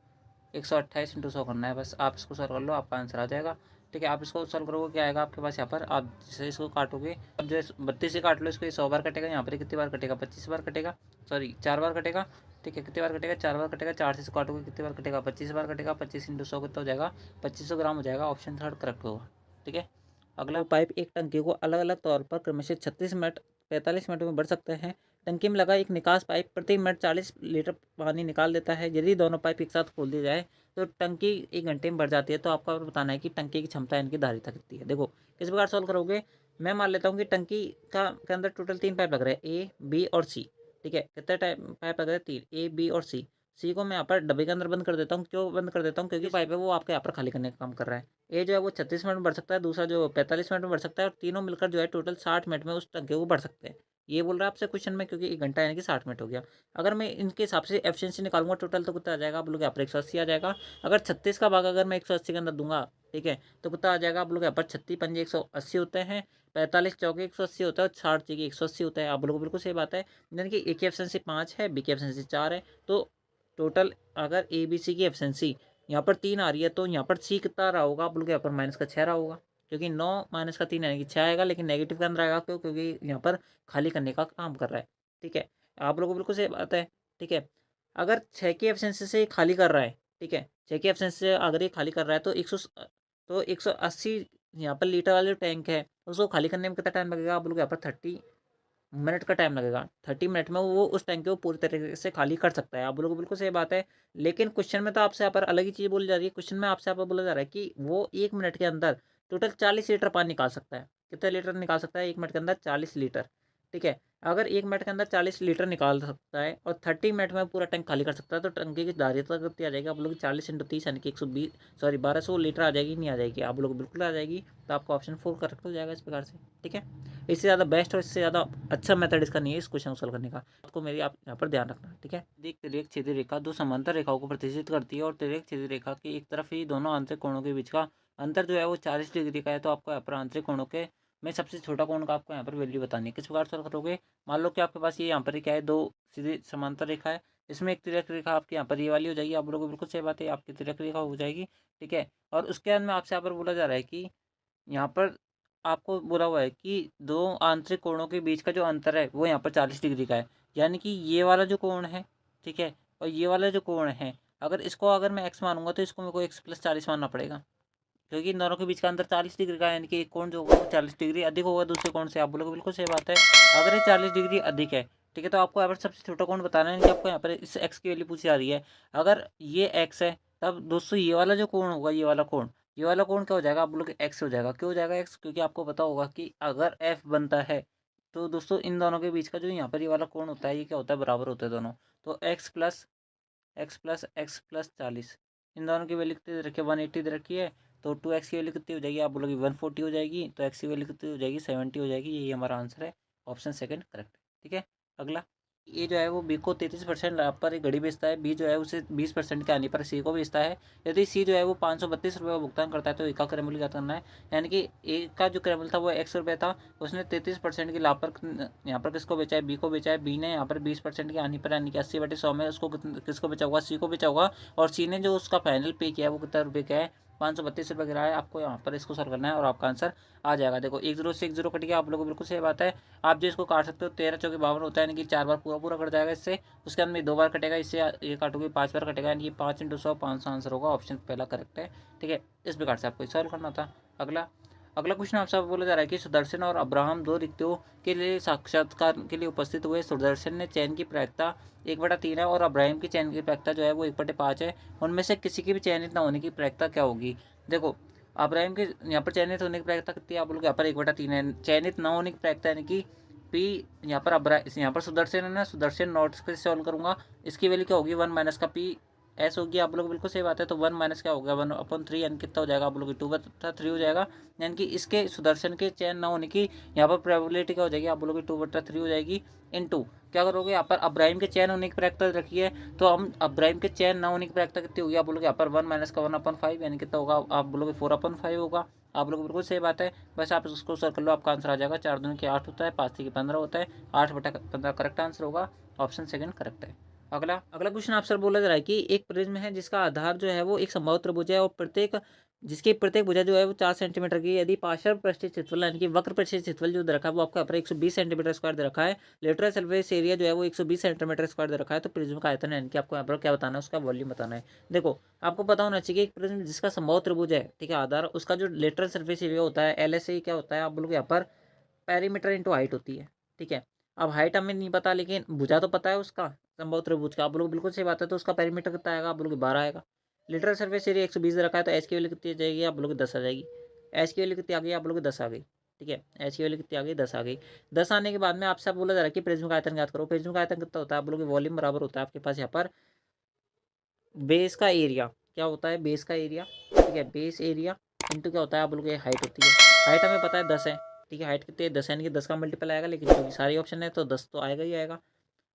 128 इंटू 100 करना है, बस आप इसको सॉल्व कर लो, आपका आंसर आ जाएगा। ठीक है, आप इसको सॉल्व करोगे क्या आएगा आपके पास, यहाँ पर आप जैसे इसको काटोगे, अब जो 32 से काट लो इसको, ये 100 बार कटेगा, यहाँ पर कितनी बार कटेगा 25 बार कटेगा, सॉरी 4 बार कटेगा। ठीक है, कितनी बार कटेगा 4 बार कटेगा, 4 से इसको काटोगे कितनी बार कटेगा 25 बार कटेगा, 25 इंटू 100 कितना हो जाएगा 2500 ग्राम हो जाएगा। ऑप्शन 3 करेक्ट होगा। ठीक है, अगला पाइप एक टंकी को अलग अलग तौर पर क्रमशः 36 मिनट 45 मिनट में भर सकते हैं। टंकी में लगा एक निकास पाइप प्रति मिनट 40 लीटर पानी निकाल देता है। यदि दोनों पाइप एक साथ खोल दिया जाए तो टंकी 1 घंटे में भर जाती है। तो आपको बताना है कि टंकी की क्षमता इनकी धारिता कितनी है। देखो, किस प्रकार सॉल्व करोगे, मैं मान लेता हूँ कि टंकी के अंदर टोटल 3 पाइप लग रहे हैं, ए बी और सी। ठीक है, कितने पाइप लग रहे हैं 3, ए बी और सी। सी को मैं यहाँ पर डब्बे के अंदर बंद कर देता हूँ। क्यों बंद कर देता हूँ, क्योंकि पाइप है वो आपके यहाँ पर खाली करने का काम कर रहा है। ए जो है वो 36 मिनट में बढ़ सकता है, दूसरा जो 45 मिनट में बढ़ सकता है, और तीनों मिलकर जो है टोटल 60 मिनट में उस टंकी को बढ़ सकते हैं। ये बोल रहा है आपसे क्वेश्चन में, क्योंकि 1 घंटा यानी कि 60 मिनट हो गया। अगर मैं इनके हिसाब से एफिशिएंसी निकालूंगा टोटल तो कितना आ जाएगा, आप लोग यहाँ पर 180 आ जाएगा। अगर 36 का भाग अगर मैं 180 के अंदर दूंगा, ठीक है, तो कितना आ जाएगा, आप लोग यहाँ पर 36 पंजे 180 होते हैं, 45 चौके 180 होता है, और 60 चौके 180 होता है। आप लोगों को बिल्कुल सही बात है। यानी कि ए की एफिशिएंसी 5 है, बी की एफिशिएंसी 4 है। तो टोटल अगर ए बी सी की एफिशिएंसी यहाँ पर 3 आ रही है, तो यहाँ पर सी कितना रहा होगा, आप लोग यहाँ पर -6 रहा होगा। क्योंकि 9 माइनस का 3 यानी कि 6 आएगा, लेकिन नेगेटिव के अंदर आएगा क्यों? क्योंकि यहाँ पर खाली करने का काम कर रहा है, ठीक है। आप लोगों को बिल्कुल सही बात है, ठीक है। अगर 6 की एफिशिएंसी से ये खाली कर रहा है, ठीक है, 6 की एफिशिएंसी से अगर ये खाली कर रहा है तो 180 यहाँ पर लीटर वाला जो टैंक है उसको खाली करने में कितना टाइम लगेगा? आप लोग यहाँ पर 30 मिनट का टाइम लगेगा। 30 मिनट में वो उस टैंक को पूरी तरीके से खाली कर सकता है। आप लोगों को बिल्कुल सही बात है। लेकिन क्वेश्चन में तो आपसे यहाँ पर अलग ही चीज़ बोली जा रही है। क्वेश्चन में आपसे यहाँ पर बोला जा रहा है कि वो 1 मिनट के अंदर टोटल 40 लीटर पानी निकाल सकता है। कितने लीटर निकाल सकता है? 1 मिनट के अंदर 40 लीटर, ठीक है। अगर 1 मिनट के अंदर 40 लीटर निकाल सकता है और 30 मिनट में पूरा टैंक खाली कर सकता है, तो टंकी की धारिता कितनी आ जाएगी? आप लोग 40 × 30 यानी कि 120 सॉरी 1200 लीटर आ जाएगी, नहीं आ जाएगी? आप लोग बिल्कुल आ जाएगी। तो आपका ऑप्शन 4 करेक्ट हो जाएगा इस प्रकार से, ठीक है। इससे ज़्यादा बेस्ट और इससे ज़्यादा अच्छा मेथड इसका नहीं है इस क्वेश्चन को सॉल्व करने का। आपको मेरी आप यहाँ पर ध्यान रखना, ठीक है। एक तिर्यक छेदी रेखा दो समांतर रेखाओं को प्रतिष्ठित करती है और तिर्यक छेदी रेखा की एक तरफ ही दोनों आंतरिक कोणों के बीच का अंतर जो है वो 40 डिग्री का है। तो आपको यहाँ पर आंतरिक कोणों के में सबसे छोटा कोण का आपको यहाँ पर वैल्यू बतानी है। किस प्रकार सॉल्व करोगे? मान लो कि आपके पास ये यहाँ पर क्या है, दो सीधी समांतर रेखा है, इसमें एक तिर्यक रेखा आपकी यहाँ पर ये वाली हो जाएगी। आप लोगों को बिल्कुल सही बात है, आपकी तिर्यक रेखा हो जाएगी, ठीक है। और उसके अंदर में आपसे यहाँ पर बोला जा रहा है कि यहाँ पर आपको बोला हुआ है कि दो आंतरिक कोणों के बीच का जो अंतर है वो यहाँ पर 40 डिग्री का है। यानी कि ये वाला जो कोण है, ठीक है, और ये वाला जो कोण है, अगर मैं x मानूंगा तो इसको मेरे को x + 40 मानना पड़ेगा, क्योंकि इन दोनों के बीच का अंतर 40 डिग्री का है। यानी कि एक कोण जो होगा वो 40 डिग्री अधिक होगा दूसरे कोण से। आप बोलोगे बिल्कुल सही बात है। अगर ये 40 डिग्री अधिक है, ठीक है, तो आपको यहाँ पर सबसे छोटा कोण बताना है। यानी कि आपको यहाँ पर इस x की वैल्यू पूछी जा रही है। अगर ये x है तब दोस्तों ये वाला जो कोण होगा, ये वाला कोण क्या हो जाएगा? आप बोलोगे x हो जाएगा। क्यों हो जाएगा x? क्योंकि आपको पता होगा कि अगर f बनता है तो दोस्तों इन दोनों के बीच का जो यहाँ पर ये वाला कोण होता है, ये क्या होता है? बराबर होते हैं दोनों। तो x+x+x+40 इन दोनों की वैल्यू कितनी दे रखी है? 180 दे रखी है। तो 2x की वैल्यू कितनी हो जाएगी? आप बोलोगे 140 हो जाएगी। तो x की वैल्यू कितनी हो जाएगी? 70 हो जाएगी। यही हमारा आंसर है, ऑप्शन सेकंड करेक्ट है, ठीक है। अगला, ए जो है वो बी को 33% लाभ पर एक घड़ी बेचता है। बी जो है उसे 20% के आने पर सी को बेचता है। यदि सी जो है वो 532 रुपये का भुगतान करता है तो ए का क्रय मूल्य ज्ञात करना है। यानी कि ए का जो क्रय मूल्य था वो 100 रुपये था, उसने 33% के लाभ पर यहाँ पर किसको बेचा है? बी को बेचा है। बी ने यहाँ पर 20% की हानि पर यानी कि 80/100 में उसको किसको बेचा होगा? सी को बेचा होगा। और सी ने जो उसका फाइनल पे किया है वो कितना रुपये का है? 532 रुपये गिरा है। आपको यहाँ पर इसको सॉल्व करना है और आपका आंसर आ जाएगा। देखो 1 0 से 1 0 कट गया। आप लोगों को बिल्कुल सही बात है। आप जो इसको काट सकते हो 13 × 4 = 52 होता है, यानी कि 4 बार पूरा पूरा कट जाएगा इससे। उसके अंदर में 2 बार कटेगा, इससे ये काटोगे 5 बार कटेगा, यानी कि 5 × 100 500 आंसर होगा। ऑप्शन पहला करेक्ट है, ठीक है। इस प्रकार से आपको सॉल्व करना था। अगला अगला क्वेश्चन आपसे बोला जा रहा है कि सुदर्शन और अब्राहम दो रिक्तियों के लिए साक्षात्कार के लिए उपस्थित हुए। सुदर्शन ने चयन की प्रायिकता 1/3 है और अब्राहम की चयन की प्रायिकता जो है वो 1/5 है। उनमें से किसी की भी चयनित न होने की प्रायिकता क्या होगी? देखो अब्राहम के यहाँ पर चयनित होने की प्रायिकता कितनी है? आप लोग यहाँ पर 1/3 है। चयनित न होने की प्रायिकता यानी कि पी यहाँ पर सुदर्शन है ना, सुदर्शन नोट्स से सॉल्व करूंगा। इसकी वैल्यू क्या होगी? 1 - का पी एस होगी। आप लोग बिल्कुल सही बात है। तो 1 - क्या होगा? 1/3 यानी कितना हो जाएगा? आप लोग 2/3 हो जाएगा। यानी कि इसके सुदर्शन के चयन न होने की यहाँ पर प्रोबेबिलिटी क्या हो जाएगी? आप लोग 2/3 हो जाएगी। इनटू क्या करोगे? यहाँ पर अब्राहम के चयन होने की प्रायिकता रखी है, तो हम अब्राहम के चयन न होने की प्रायिकता कितनी होगी? आप बोलोगे यहाँ पर 1 - का 1/5 यानी कितना होगा? आप बोलोगे 4/5 होगा। आप लोग बिल्कुल सही बात है। बस आप उसको सॉल्व कर लो, आपका आंसर आ जाएगा। 4 दूनी के 8 होता है, 5 3 के 15 होता है। 8/15 करेक्ट आंसर होगा। ऑप्शन सेकंड करेक्ट है। अगला अगला क्वेश्चन आपसे बोला जा रहा है कि एक प्रिज्म है जिसका आधार जो है वो एक समबाहु त्रिभुज है और प्रत्येक भुजा जो है वो 4 सेंटीमीटर की। यदि पार्श्व पृष्ठीय क्षेत्रफल यानी कि वक्र पृष्ठीय क्षेत्रफल जो दे रखा है वो आपको यहाँ पर 120 सेंटीमीटर स्क्वायर दे रखा है। लेटरल सरफेस एरिया जो है वो 120 सेंटीमीटर स्क्वायर दे रखा है। तो प्रिज्म का आयतन यानी कि आपको यहाँ पर क्या बताना है? उसका वॉल्यूम बताना है। देखो आपको पता होना चाहिए कि एक प्रिज्म जिसका समबाहु त्रिभुज है, ठीक है, आधार, उसका जो लेटरल सरफेस एरिया होता है LSA क्या होता है? आप बोलोगे यहाँ पर पेरीमीटर इंटू हाइट होती है, ठीक है। अब हाइट हमें नहीं पता, लेकिन भुजा तो पता है उसका समबाहु त्रिभुज का। आप लोग बिल्कुल सही बात है। तो उसका पेरीमीटर कितना आएगा? आप बोलोगे 12 आएगा। लिटरल सर्फेस एरिया 120 रखा है, तो एच की वैल्यू कितनी आ जाएगी? आप बोलोगे 10 आ जाएगी। एच की वैल्यू कितनी आ गई? आप बोलोगे 10 आ गई, ठीक है। एच की वैल्यू कितनी आ गई? 10 आ गई। 10 आने के बाद में आपसे बोला जा रहा है कि प्रिज्म का आयतन ज्ञात करो। प्रिज्म का आयतन कितना होता है? आप बोलोगे वॉल्यूम बराबर होता है आपके पास यहाँ पर बेस का एरिया। क्या होता है? बेस का एरिया, ठीक है। बेस एरिया इंटू क्या होता है? आप बोलोगे हाइट होती है। हाइट हमें पता है 10 है, ठीक है। हाइट कितनी है? 10 यानी कि 10 का मल्टीपल आएगा, लेकिन क्योंकि सारी ऑप्शन है तो 10 तो आएगा ही आएगा।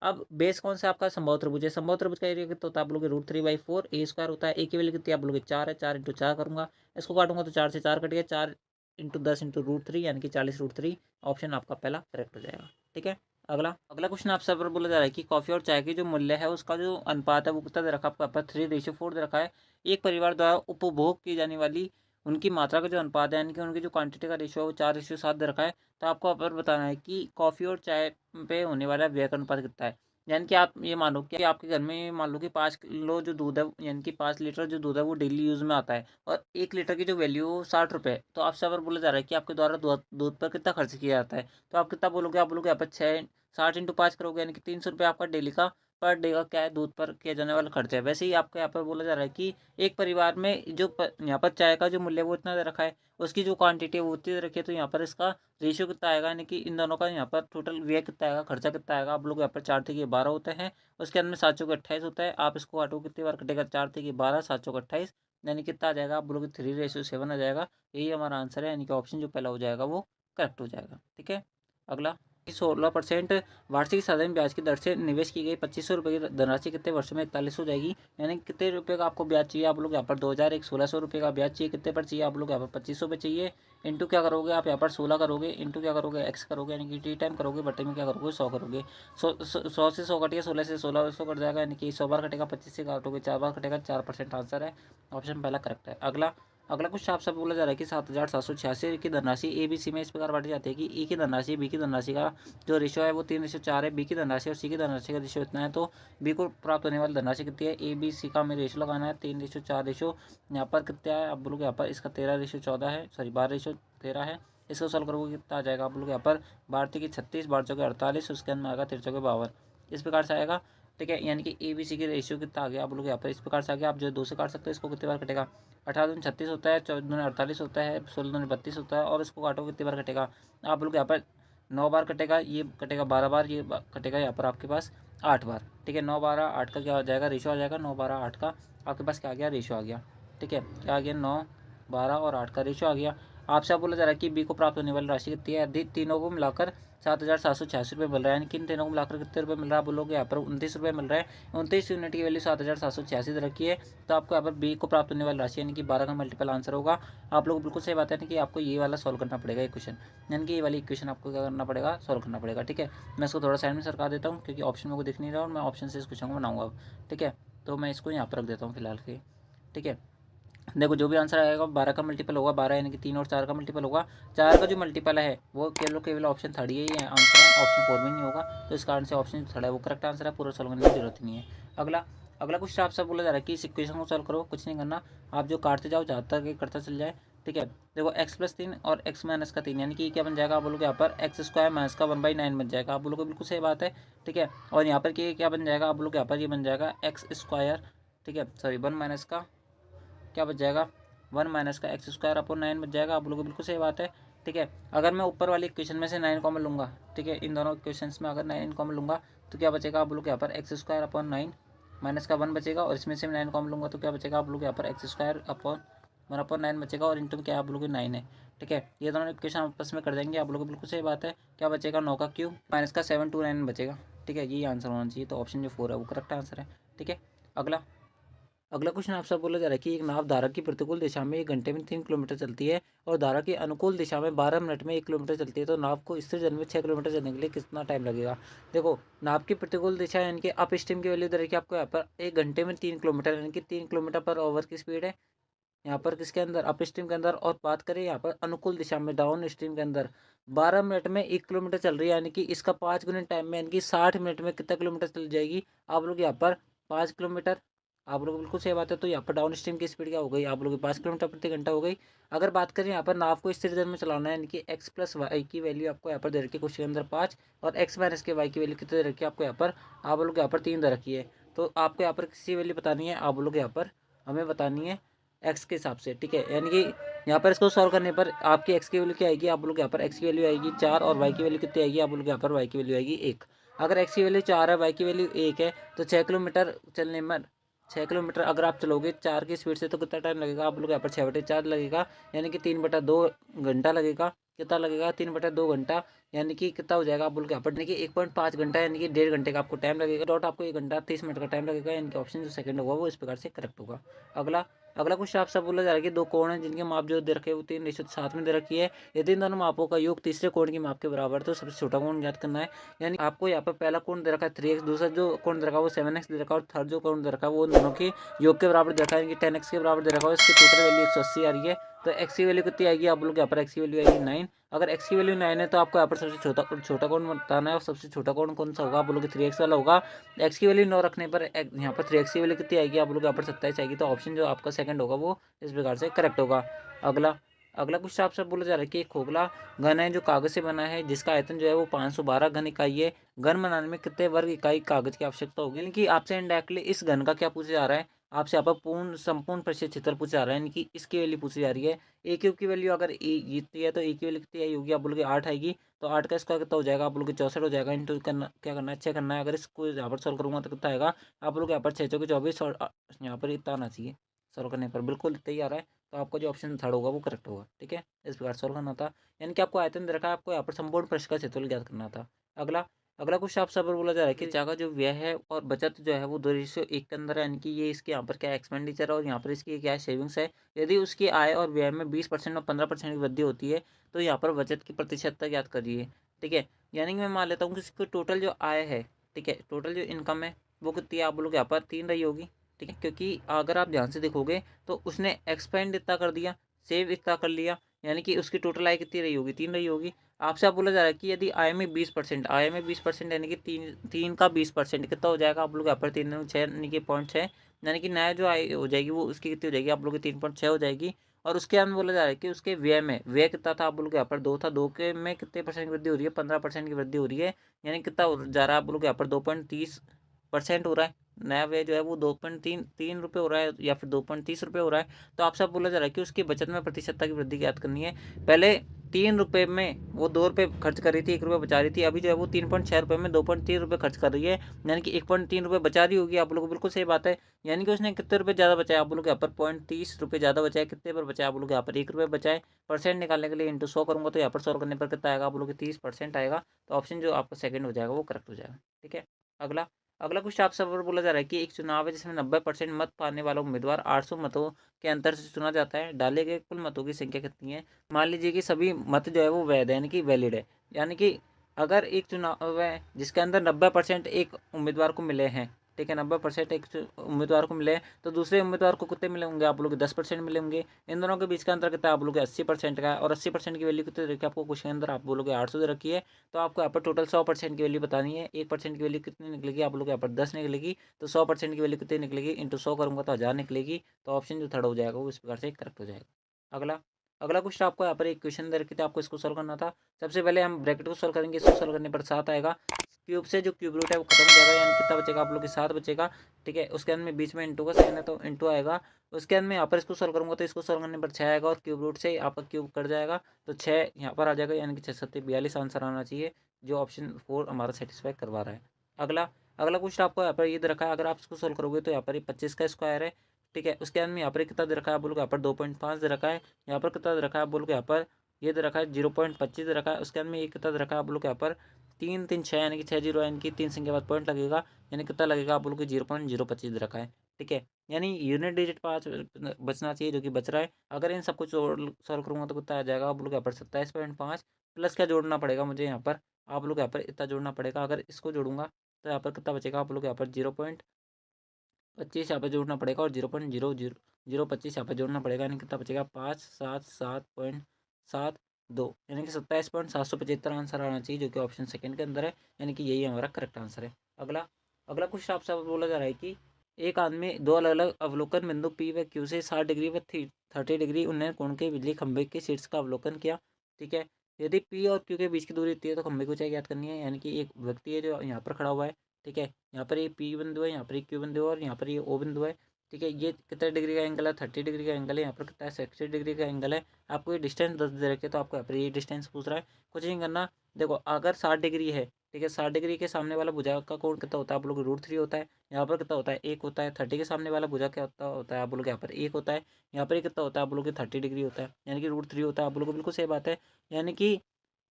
अब बेस कौन सा? आपका समबाहु त्रिभुज है। समबाहु त्रिभुज का एरिया कितना होता है? आप बोलोगे √3/4 ए स्क्वायर होता है। ए की वैल्यू कितनी? आप बोलोगे 4 है। 4 × 4 करूंगा, इसको काटूंगा तो 4 से 4 कट गया। 4 × 10 × √3 यानी कि 40√3। ऑप्शन आपका पहला करेक्ट हो जाएगा, ठीक है। अगला अगला क्वेश्चन आपसे पर बोला जा रहा है कि कॉफी और चाय की जो मूल्य है उसका जो अनुपात है वो कितना दे रखा है? आपका 3:4 दे रखा है। एक परिवार द्वारा उपभोग की जाने वाली उनकी मात्रा का जो अनुपात है यानी कि उनकी जो क्वांटिटी का रेशियो है वो 4:7 दे रखा है। तो आपको यहाँ पर बताना है कि कॉफ़ी और चाय पे होने वाला व्यय का अनुपात कितना है। यानी कि आप ये मानो कि आपके घर में मान लो कि 5 किलो जो दूध है यानी कि 5 लीटर जो दूध है वो डेली यूज़ में आता है और 1 लीटर की जो वैल्यू है 60 रुपये है। तो आपसे अगर बोला जा रहा है कि आपके द्वारा दूध पर कितना खर्च किया जाता है, तो आप कितना बोलोगे? आप बोलोगे यहाँ पर 6 60 × 5 करोगे यानी कि 300 रुपये आपका डेली का पर डे का क्या है दूध पर किया जाने वाला खर्चा है। वैसे ही आपको यहाँ पर बोला जा रहा है कि एक परिवार में जो यहाँ पर चाय का जो मूल्य है वो इतना दे रखा है, उसकी जो क्वांटिटी है वो उतनी दे रखी है। तो यहाँ पर इसका रेशियो कितना आएगा यानी कि इन दोनों का यहाँ पर टोटल व्यय कितना आएगा, खर्चा कितना आएगा। आप लोग यहाँ पर 4 × 12 होते हैं, उसके अंदर में 7 × 28 होता है। आप इसको काटो कितनी बार कटेगा, 4 × 12 7 × 28 यानी कितना आ जाएगा, आप बोलोगे 3:7 आ जाएगा। यही हमारा आंसर है, यानी कि ऑप्शन जो पहला हो जाएगा वो करेक्ट हो जाएगा। ठीक है, अगला 16% वार्षिक साधारण ब्याज की दर से निवेश की गई 2500 रुपये की धनराशि कितने वर्षों में 41 हो जाएगी। यानी कितने रुपये का आपको ब्याज चाहिए, आप लोग यहाँ पर 2001 1600 रुपये का ब्याज चाहिए, कितने पर चाहिए, आप लोग यहाँ पर 2500 पे चाहिए। इंटू क्या करोगे आप यहाँ पर 16 करोगे, इंटू क्या करोगे एक्स करोगे यानी कि टी टाइम करोगे, बटे में क्या करोगे 100 करोगे। 100 से 100 कटिए, 16 से 1600 कट जाएगा यानी कि 100 बार कटेगा, 25 से काटोगे 4 बार कटेगा, 4% आंसर है, ऑप्शन पहला करेक्ट है। अगला क्वेश्चन आपसे बोला जा रहा है कि 7786 की धनराशि ए बी सी में इस प्रकार बांटी जाती है कि ए की धनराशि बी की धनराशि का जो रेशियो है वो 3:4 है, बी की धनराशि और सी की धनराशि का रेशियो इतना है। तो बी को प्राप्त होने वाली धनराशि कितनी है, ए बी सी का हमें रेशियो लगाना है 3:4 रेशियो। यहाँ पर कितना है आप बोलोगे यहाँ पर इसका 13:14 है, सॉरी 12:13 है। इसको सॉल्व करोगे कितना आ जाएगा, आप लोग यहाँ पर 12 की 36 12 चौके 48, उसके अंदर आएगा 13 चौके 52, इस प्रकार से आएगा। ठीक है, यानी कि ए बी सी की रेशियो कितना आ गया, आप लोग यहाँ पर इस प्रकार से आ गया। आप जो 2 से काट सकते हो, इसको कितनी बार कटेगा, 18 दूनी 36 होता है, 14 दूनी 48 होता है, 16 दूनी 32 होता है, और इसको काटो कितनी बार कटेगा, आप लोग यहाँ पर 9 बार कटेगा, ये कटेगा 12 बार, ये कटेगा यहाँ पर आपके पास 8 बार। ठीक है, 9 12 8 का क्या हो जाएगा, रेशो आ जाएगा। 9 12 8 का आपके पास क्या आ गया, रेशो आ गया। ठीक है, क्या आ गया, 9 12 और 8 का रेशो आ गया। आपसे आप बोला जा रहा है कि बी को प्राप्त होने वाली राशि कितनी है, तीनों को मिलाकर 7786 रुपये मिल रहा है। यानी कि इन तीनों को मिलाकर कितने रुपये मिल रहा है, आप बोलोगे यहाँ पर 29 रुपये मिल रहा है। 29 यूनिट की वैल्यू 7786 दे रखी है। तो आपको यहाँ पर बी को प्राप्त होने वाली राशि यानी कि 12 का मल्टीपल आंसर होगा। आप लोग बिल्कुल सही बात है कि आपको ये वाला सॉल्व करना पड़ेगा, इक्वेशन यानी कि ये वाली इक्वेशन आपको क्या करना पड़ेगा, सॉल्व करना पड़ेगा। ठीक है, मैं इसको थोड़ा साइड में सरका देता हूँ क्योंकि ऑप्शन मेरे को दिख नहीं रहा और मैं ऑप्शन से इस क्वेश्चन को बनाऊंगा अब। ठीक है, तो मैं इसको यहाँ पर रख देता हूँ फिलहाल के। ठीक है, देखो जो भी आंसर आएगा 12 का मल्टीपल होगा, 12 यानी कि 3 और 4 का मल्टीपल होगा। 4 का जो मल्टीपल है वो केवल ऑप्शन थर्ड ही आंसर है, ऑप्शन 4 में नहीं होगा। तो इस कारण से ऑप्शन थर्ड है वो करेक्ट आंसर है, पूरा सॉल्व करने की जरूरत नहीं है। अगला क्वेश्चन आपसे बोला जा रहा है कि इस इक्वेशन को सॉल्व करो, कुछ नहीं करना, आप जो काटते जाओ जहाँ तक करता चल जाए। ठीक है, देखो x+3 और x-3 यानी कि क्या बन जाएगा, आप बोलोगे यहाँ पर x² माइनस का 1/9 बन जाएगा। आप बोलोगे बिल्कुल सही बात है। ठीक है, और यहाँ पर क्या बन जाएगा, आप बोलोगे यहाँ पर ये बन जाएगा x²। ठीक है, सॉरी 1 माइनस का क्या बच जाएगा, 1 माइनस का x²/9 बच जाएगा। आप लोगों को बिल्कुल सही बात है। ठीक है, अगर मैं ऊपर वाली इक्वेशन में से 9 कॉमन लूँगा, ठीक है, इन दोनों इक्वेशंस में अगर 9 कॉमन लूँगा तो क्या बचेगा, आप लोग यहाँ पर x²/9 माइनस का 1 बचेगा, और इसमें से 9 कॉमन लूँगा तो क्या बचेगा, आप लोग यहाँ पर x²/1/9 बचेगा, और इंटू क्या आप लोग 9 है। ठीक है, ये दोनों इक्वेशन आपस में कर देंगे, आप लोग को बिल्कुल सही बात है। क्या बचेगा, 9 का क्यूब माइनस का 729 बचेगा। ठीक है, यही आंसर होना चाहिए, तो ऑप्शन जो 4 है वो करेक्ट आंसर है। ठीक है, अगला क्वेश्चन आपसे बोला जा रहा है कि एक नाव धारा की प्रतिकूल दिशा में 1 घंटे में 3 किलोमीटर चलती है और धारा की अनुकूल दिशा में 12 मिनट में 1 किलोमीटर चलती है, तो नाव को स्थिर जल में 6 किलोमीटर चलने के लिए कितना टाइम लगेगा। देखो, नाव की प्रतिकूल दिशा यानी कि अप स्ट्रीम की वैल्यू दे रखी है आपको यहाँ पर 1 घंटे में 3 किलोमीटर यानी कि 3 किलोमीटर पर आवर की स्पीड है यहाँ पर किसके अंदर, अप स्ट्रीम के अंदर। और बात करें यहाँ पर अनुकूल दिशा में डाउन स्ट्रीम के अंदर 12 मिनट में 1 किलोमीटर चल रही है, यानी कि इसका 5 गुना टाइम में यानी कि 60 मिनट में कितना किलोमीटर चल जाएगी, आप लोग यहाँ पर 5 किलोमीटर। आप लोग बिल्कुल सही बात है, तो यहाँ पर डाउन स्ट्रीम की स्पीड क्या हो गई, आप लोग 5 किलोमीटर प्रति घंटा हो गई। अगर बात करें यहाँ पर नाव को स्थिर दर में चलाना है यानी कि x+y की वैल्यू आपको यहाँ पर दे रखी है क्वेश्चन के अंदर 5, और x माइनस के y की वैल्यू कितनी दे रखी है आपको यहाँ पर, आप लोग यहाँ पर 3 दे रखी है। तो आपको यहाँ पर किसी वैल्यू बतानी है, आप लोग यहाँ पर हमें बतानी है एक्स के हिसाब से। ठीक है, यानी कि यहाँ पर इसको सॉल्व करने पर आपकी एक्स की वैल्यू क्या आएगी, आप लोग यहाँ पर एक्स की वैल्यू आएगी 4 और वाई की वैल्यू कितनी आएगी, आप लोग यहाँ पर वाई की वैल्यू आएगी 1। अगर एक्स की वैल्यू 4 है, वाई की वैल्यू 1 है, तो 6 किलोमीटर चलने में 6 किलोमीटर अगर आप चलोगे 4 की स्पीड से तो कितना टाइम लगेगा, आप लोग यहाँ पर 6/4 लगेगा, यानी कि 3/2 घंटा लगेगा। कितना लगेगा, 3/2 घंटा, यानी कि कितना हो जाएगा आप बोल के यहाँ पर, यानी कि 1.5 घंटा, यानी कि 1.5 घंटे का आपको टाइम लगेगा। डॉट आपको 1 घंटा 30 मिनट का टाइम लगेगा, यानी कि ऑप्शन जो सेकंड होगा वो इस प्रकार से करेक्ट होगा। अगला अगला क्वेश्चन आपसे बोला जा रहा है कि दो कोण हैं जिनके माप जो दे रखे हैं वो 3:7 में दे रखी है। यदि इन दोनों मापों का योग तीसरे कोण की माप के बराबर है तो सबसे छोटा कोण ज्ञात करना है। यानी आपको यहाँ पर पहला कोण दे रखा है 3x, दूसरा जो कोण दे रखा है वो 7x दे रखा है, और थर्ड जो कोण दे रखा है वो दोनों की योग के बराबर दे रखा है, यानी कि 10x के बराबर दे रखा है। इसकी टोटल वैल्यू 180 आ रही है। तो x की वैल्यू कितनी आएगी आप लोग यहाँ पर, x की वैल्यू आएगी 9। अगर x की वैल्यू 9 है तो आपको यहाँ पर सबसे छोटा कोण बताना है, और सबसे छोटा कोण कौन सा होगा आप लोग 3x वाला होगा। x की वैल्यू 9 रखने पर यहाँ पर 3x की वैल्यू कितनी आएगी आप लोग यहाँ पर 27 आएगी। तो ऑप्शन जो आपका सेकंड होगा वो इस प्रकार से करेक्ट होगा। अगला अगला क्वेश्चन आपसे बोला जा रहा है कि एक खोखला घन है जो कागज से बना है, जिसका आयतन जो है वो 512 घन इकाई है। घन बनाने में कितने वर्ग इकाई कागज की आवश्यकता होगी। यानी कि आपसे इनडायरेक्टली इस घन का क्या पूछा जा रहा है, आपसे यहाँ पर पूर्ण संपूर्ण प्रतिशत क्षेत्र पूछा जा रहा है, यानी कि इसकी वैल्यू पूछी जा रही है। ए क्यूब की वैल्यू अगर इतनी है तो ए की वैल्यू कितनी आई होगी आप बोलोगे 8 आएगी। तो 8 का स्क्वायर कितना हो जाएगा आप बोलोगे 64 हो जाएगा। इंटू करना क्या करना है 6 करना है। अगर इसको यहाँ पर सॉल्व करूँगा तो कितना आएगा आप लोग यहाँ पर 6 चौके 24, और यहाँ पर इतना आना चाहिए सॉल्व करने पर, बिल्कुल इतना ही आ रहा है। तो आपका जो ऑप्शन थर्ड होगा वो करेक्ट होगा। ठीक है, इस प्रकार सॉल्व करना था। यानी कि आपको आयतन दे रखा है, आपको यहाँ पर संपूर्ण पृष्ठ का क्षेत्रफल ज्ञात करना था। अगला अगला क्वेश्चन आपसे पर बोला जा रहा है कि का जो व्यय है और बचत जो है वो 2:1 के अंदर है, यानी कि ये इसके यहाँ पर क्या एक्सपेंडिचर है और यहाँ पर इसकी क्या सेविंग्स है। यदि उसकी आय और व्यय में 20% और 15% की वृद्धि होती है तो यहाँ पर बचत की प्रतिशतता ज्ञात करिए। ठीक है, यानी कि मैं मान लेता हूँ कि इसको टोटल जो आय है, ठीक है, टोटल जो इनकम है वो कितनी है आप लोग यहाँ पर 3 रही होगी। ठीक है, क्योंकि अगर आप ध्यान से देखोगे तो उसने एक्सपेंड इतना कर दिया, सेव इतना कर लिया, यानी कि उसकी टोटल आय कितनी रही होगी 3 रही होगी। आपसे आप बोला जा रहा है कि यदि आय में 20%, आय में 20% यानी कि तीन का 20% कितना हो जाएगा आप लोग यहाँ पर 3 6 यानी कि 0.6, यानी कि नया जो आय हो जाएगी वो उसकी कितनी हो जाएगी आप लोग की 3.6 हो जाएगी। और उसके अंदर बोला जा रहा है कि उसके व्यय में, व्यय कितना था आप लोग यहाँ पर 2 था, 2 के में कितने परसेंट की वृद्धि हो रही है 15% की वृद्धि हो रही है। यानी कितना जा रहा है आप लोग यहाँ पर 2.30% हो रहा है। नया व्यय जो है वो 2.3 रुपये हो रहा है या फिर 2.30 रुपये हो रहा है। तो आपसे बोला जा रहा है कि उसकी बचत में प्रतिशतता की वृद्धि ज्ञात करनी है। पहले 3 रुपये में वो 2 रुपये खर्च कर रही थी, 1 रुपये बचा रही थी, अभी जो है वो 3.6 रुपये में 2.3 रुपये खर्च कर रही है, यानी कि 1.3 रुपये बचा रही होगी आप लोगों को, बिल्कुल सही बात है। यानी कि उसने कितने रुपये ज़्यादा बचाया आप लोग यहाँ पर 0.30 रुपये ज़्यादा बचाए, कितने पर बचाया आप लोग यहाँ पर 1 रुपये बचाए। परसेंट निकालने के लिए इंटू 100 करूँगा तो यहाँ पर सॉल्व करने पर कितना आएगा आप लोग 30% आएगा। तो ऑप्शन जो आपका सेकंड हो जाएगा वो करेक्ट हो जाएगा। ठीक है, अगला अगला क्वेश्चन आपसे बोला जा रहा है कि एक चुनाव है जिसमें 90% मत पाने वाला उम्मीदवार 800 मतों के अंतर से चुना जाता है। डाले गए कुल मतों की संख्या कितनी है। मान लीजिए कि सभी मत जो है वो वैध है, यानी कि वैलिड है। यानी कि अगर एक चुनाव है जिसके अंदर 90% एक उम्मीदवार को मिले हैं, ठीक है, 90% एक उम्मीदवार को मिले हैं, तो दूसरे उम्मीदवार को कितने मिले होंगे आप लोग 10% मिले होंगे। इन दोनों के बीच का अंतर कितना आप लोग 80% का है, और 80% की वैल्यू कितनी रखी है आपको क्वेश्चन के अंदर, आप बोलोगे 800 दे रखी है। तो आपको यहाँ पर टोटल 100% की वैल्यू बतानी है। 1% की वैल्यू कितनी निकलेगी आप लोग यहाँ पर 10 निकलेगी। तो 100% की वैल्यू कितनी निकलेगी, इंटू 100 करूँगा तो 1000 निकलेगी। तो ऑप्शन जो थर्ड हो जाएगा वो इस प्रकार से करेक्ट हो जाएगा। अगला अगला क्वेश्चन आपको यहाँ पर एक क्वेश्चन दे रखे थे, आपको इसको सोल्व करना था। सबसे पहले हम ब्रैकेट को सोल्व करेंगे, इसको सोल्व करने पर 7 आएगा। क्यूब से जो क्यूब रूट है वो खत्म हो जाएगा, यानी कितना बचेगा आप लोग के 7 बचेगा। ठीक है, उसके अंदर में बीच में इंटू का साइन है तो इंटू आएगा। उसके अंदर में यहाँ पर इसको सोल्व करूँगा तो इसको सोल्व करने पर 6 आएगा, और क्यूब रूट से आपका क्यूब कट जाएगा तो 6 यहाँ पर आ जाएगा, यानी कि 6 7 42 आंसर आना चाहिए, जो ऑप्शन 4 हमारा सेटिस्फाई करवा रहा है। अगला अगला क्वेश्चन आपको यहाँ पर ये दे रखा है, अगर आप इसको सोल्व करोगे तो यहाँ पर 25 का स्क्वायर है। ठीक है, उसके अंदर में यहाँ पर कितना दे रखा है बोलो यहाँ पर 2.5 दे रखा है। यहाँ पर कितना दे रखा है बोलो यहाँ पर ये दे रखा है 0.25 दे रखा है। उसके अंदर में ये कितना दे रखा है बोलो यहाँ पर 3 3 6, यानी कि 6 जीरो, यानी कि 3 संख्या बाद पॉइंट लगेगा, यानी कितना लगेगा आप बोलो कि 0.025 दे रखा है। ठीक है, यानी यूनिट डिजिट 5 बचना चाहिए जो कि बच रहा है। अगर इन सबको सॉल्व करूँगा तो कितना आ जाएगा आप लोग यहाँ पर 27.5 प्लस क्या जोड़ना पड़ेगा मुझे यहाँ पर, आप लोग यहाँ पर इतना जोड़ना पड़ेगा। अगर इसको जोड़ूंगा तो यहाँ पर कितना बचेगा आप लोग यहाँ पर 0.25 यहाँ पर जोड़ना पड़ेगा, और 0.00025 यहाँ पर जोड़ना पड़ेगा, यानी कितना बचेगा 577.72, यानी कि 27.775 आंसर आना चाहिए, जो कि ऑप्शन सेकंड के अंदर है, यानी कि यही हमारा करेक्ट आंसर है। अगला अगला क्वेश्चन आपसे बोला जा रहा है कि एक आदमी दो अलग अलग अवलोकन बिंदु पी व क्यू से 60 डिग्री व 30 डिग्री उन्नयन कोण के बिजली खंभे के शीर्ष का अवलोकन किया। ठीक है, यदि पी और क्यू के बीच की दूरी इतनी है तो खंभे को ऊंचाई ज्ञात करनी है। यानी कि एक व्यक्ति है जो यहाँ पर खड़ा हुआ है, ठीक है, यहाँ पर ये पी बिंदु है, यहाँ पर ये क्यू बिंदु है, और यहाँ पर ये ओ बिंदु है। ठीक है, ये कितने डिग्री का एंगल है 30 डिग्री का एंगल है, यहाँ पर कितना है 60 डिग्री का एंगल है। आपको ये डिस्टेंस 10 दे रखे तो आपको यहाँ पर ये डिस्टेंस पूछ रहा है, कुछ नहीं करना। देखो अगर 60 डिग्री है, ठीक है, 60 डिग्री के सामने वाला भुजा का कोण कितना होता है आप लोग √3 होता है। यहाँ पर कितना होता है 1 होता है। 30 के सामने वाला भुजा क्या होता है आप लोग यहाँ पर 1 होता है। यहाँ पर कितना होता है आप लोग 30 डिग्री होता है, यानी कि √3 होता है आप लोग को, बिल्कुल सही बात है। यानी कि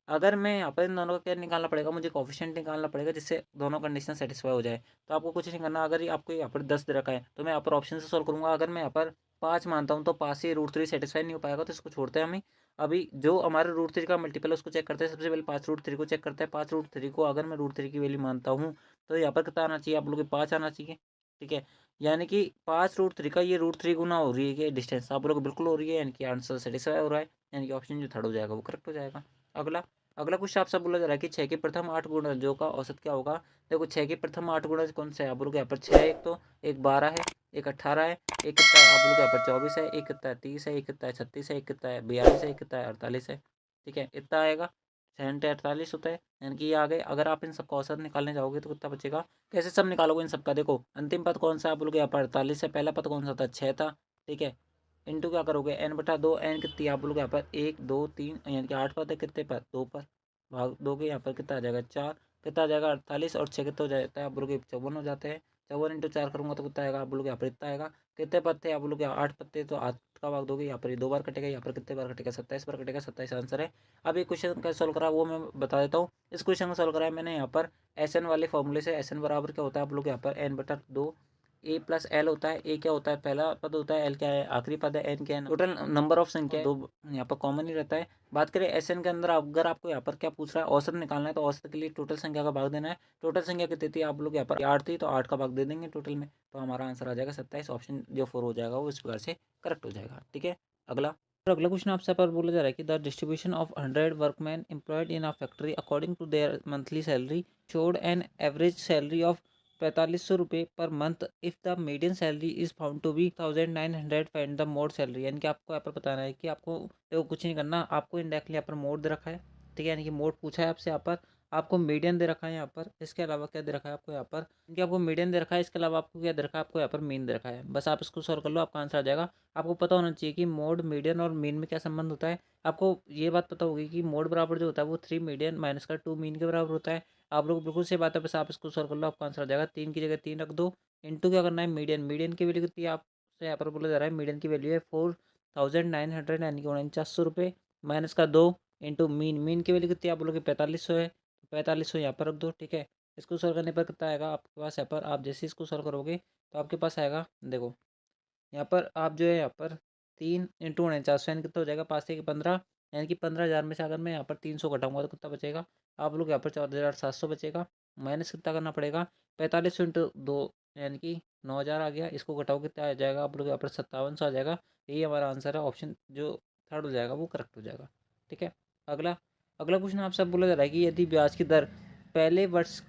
अगर मैं यहाँ पर इन दोनों का क्या निकालना पड़ेगा, मुझे कोफिशिएंट निकालना पड़ेगा जिससे दोनों कंडीशन सेटिस्फाई हो जाए। तो आपको कुछ नहीं करना, अगर आपको यहाँ पर 10 दे रखा है तो मैं यहाँ पर ऑप्शन से सॉल्व करूँगा। अगर मैं यहाँ पर 5 मानता हूँ तो 5 से √3 सेटिस्फाई नहीं हो पाएगा, तो इसको छोड़ते हैं हम। अभी जो हमारे √3 का मल्टीपल है उसको चेक करते हैं। सबसे पहले 5 √3 को चेक करते हैं। 5 √3 को अगर मैं √3 की वैल्यू मानता हूँ तो यहाँ पर कितना आना चाहिए, आप लोग के 5 आना चाहिए। ठीक है, यानी कि 5 √3 का ये √3 गुना हो रही है डिस्टेंस, आप लोग बिल्कुल हो रही है, यानी कि आंसर सेटिस्फाई हो रहा है, यानी कि ऑप्शन जो थर्ड हो जाएगा वो करेक्ट हो जाएगा। अगला अगला क्वेश्चन आपसे बोला जा रहा है कि 6 के प्रथम 8 गुणजों का औसत क्या होगा। देखो 6 के प्रथम 8 गुणज कौन से है, आप लोग यहाँ पर 6 एक, तो एक 12 है, एक 18 है, एक कितना है आप लोग यहाँ पर 24 है, एक कितना है 30 है, एक कितना है 36 है, एक कितना है 42 है, एक कितना है 48 है। ठीक है, इतना आएगा 6 × 48 होता है, यानी कि ये आ गए। अगर आप इन सबका औसत निकालने जाओगे तो कितना बचेगा, कैसे सब निकालोगे इन सबका। देखो अंतिम पद कौन सा है, आप लोग यहाँ पर 48 है, पहला पद कौन सा था 6 था। ठीक है, इंटू क्या करोगे n/2, n कितनी है आप लोग यहाँ पर 1 2 3, यानी कि 8 पद है, कितने पर 2 पर भाग दोगे, यहाँ पर कितना आ जाएगा 4, कितना आ जाएगा 48, और 6 कितना हो जाता है आप लोग 54 हो जाते हैं। 54 × 4 करूँगा तो कितना आएगा आप लोग यहाँ पर इतना आएगा। कितने पद थे आप लोग यहाँ 8 पद थे, तो 8 का भाग दोगे, यहाँ पर ये 2 बार कटेगा, यहाँ पर कितने बार कटेगा 27 बार कटेगा, 27 आंसर है। अब ये क्वेश्चन कैसे सॉल्व करा वो मैं बता देता हूँ। इस क्वेश्चन को सॉल्व करा है मैंने यहाँ पर SN वाले फॉर्मूले से। SN बराबर क्या होता है आप लोग यहाँ पर n/2 A+L होता है। ए क्या होता है, पहला पद होता है, एल क्या है आखिरी पद है, एन क्या है टोटल नंबर ऑफ संख्या है, दो यहाँ पर कॉमन ही रहता है। बात करें SN के अंदर, अगर आपको यहाँ पर क्या पूछ रहा है औसत निकालना है, तो औसत के लिए टोटल संख्या का भाग देना है। टोटल संख्या कितनी थी आप लोग यहाँ पर 8 थी, तो 8 का भाग दे देंगे टोटल में, तो हमारा आंसर आ जाएगा 27। ऑप्शन जो 4 हो जाएगा वो इस प्रकार से करेक्ट हो जाएगा। ठीक है, अगला क्वेश्चन आपसे पर बोला जा रहा है कि the distribution of 100 workmen employed in a factory according to their monthly salary showed an average salary of 4500 रुपये per month if the median salary is found to be 1900, find the mode salary. यानी कि आपको यहाँ पर बताना है कि आपको देखो कुछ नहीं करना, आपको इंडायरेक्टली यहाँ पर मोड दे रखा है। ठीक है, यानी कि मोड पूछा है आपसे, यहाँ पर आपको मीडियन दे रखा है, यहाँ पर इसके अलावा क्या दे रखा है आपको यहाँ पर, क्योंकि आपको मीडियन दे रखा है, इसके अलावा आपको क्या दे रखा है, आपको यहाँ पर मीन दे रखा है। बस आप इसको सॉल्व कर लो, आपका आंसर आ जाएगा। आपको पता होना चाहिए कि मोड मीडियन और मीन में क्या संबंध होता है। आपको ये बात पता होगी कि मोड बराबर जो होता है वो 3 मीडियन माइनस का 2 मीन के बराबर होता है। आप लोग बिल्कुल से बात है, बस आप इसको सॉल्व कर लो, आपका आंसर आ जाएगा। 3 की जगह 3 रख दो, इंटू क्या करना है मीडियन, मीडियन की वैल्यू कितनी है आपसे यहाँ पर बोला जा रहा है, मीडियन की वैल्यू है 4900, यानी कि 4900 रुपये, माइनस का 2, इंटू मीन, मीन की वैल्यू कितनी है आप बोलोगे 4500 है, 4500 यहाँ पर रख दो। ठीक है, इसको सॉल्व करने पर कितना आएगा आपके पास, यहाँ पर आप जैसे इसको सॉल्व करोगे तो आपके पास आएगा, देखो यहाँ पर आप जो है यहाँ पर 3 × 49, यानी कितना हो जाएगा 5 से 15, यानी कि 15,000 में से अगर मैं यहाँ पर 300 घटाऊंगा तो कितना बचेगा आप लोग यहाँ पर 14,700 बचेगा। माइनस कितना करना पड़ेगा 45 × 2, यानी कि 9,000 आ गया। इसको घटाओ कितना आ जाएगा आप लोग यहाँ पर 5700 आ जाएगा। यही हमारा आंसर है, ऑप्शन जो थर्ड हो जाएगा वो करेक्ट हो जाएगा। ठीक है, अगला अगला क्वेश्चन आपसे बोला जा रहा है कि यदि ब्याज की दर पहले वर्ष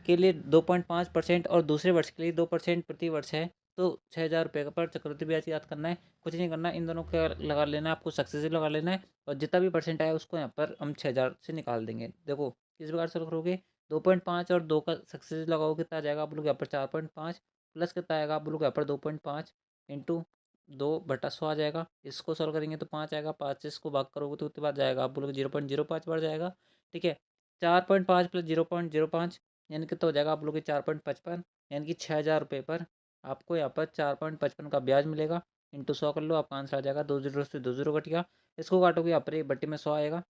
के लिए 2.5% और दूसरे वर्ष के लिए 2% प्रति वर्ष है, तो 6,000 रुपये का पर चक्रवृद्धि ब्याज याद करना है। कुछ नहीं करना, इन दोनों का लगा लेना है, आपको सक्सेसिव लगा लेना है, और जितना भी परसेंट आया उसको यहाँ पर हम 6,000 से निकाल देंगे। देखो किस प्रकार से करोगे, 2.5 और 2 का सक्सेसिव लगाओ कितना आ जाएगा आप लोग यहाँ पर 4.5, प्लस कितना आएगा आप लोग यहाँ पर 2.5 इंटू 2/100 आ जाएगा। इसको सॉल्व करेंगे तो 5 आएगा, 5 से इसको भाग करोगे तो उसके बाद जाएगा आप लोग 0.05 बढ़ जाएगा। ठीक है, 4.5 प्लस 0.05 यानी कितना हो जाएगा आप लोग 4.55, यानी कि 6,000 रुपये पर आपको यहाँ पर 4.55 का ब्याज मिलेगा। इंटू 100 कर लो, आपका आंसर आ जाएगा। 2 जीरो से 2 जीरो कट गया, इसको काटोगे यहाँ पर 1/100 में 100 आएगा।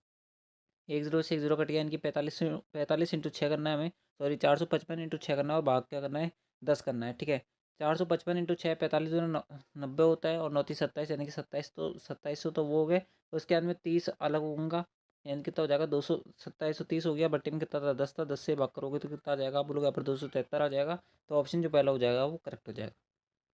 1 जीरो से 1 जीरो कट गया, इनकी 45 इंटू 6 करना है हमें, सॉरी 455 इंटू 6 करना है, और भाग क्या करना है 10 करना है। ठीक है, 455 इंटू 6 45 90 होता है, और 9 × 27 यानी कि 27, तो 2700 तो वो हो गए। उसके बाद में 30 अलग होगा, यानी कितना हो जाएगा 200, 2730 हो गया। बट्टे में कितना था 10 था, 10 से भाग करोगे तो कितना आ जाएगा आप लोग यहाँ पर 273 आ जाएगा। तो ऑप्शन जो पहला हो जाएगा वो करेक्ट हो जाएगा।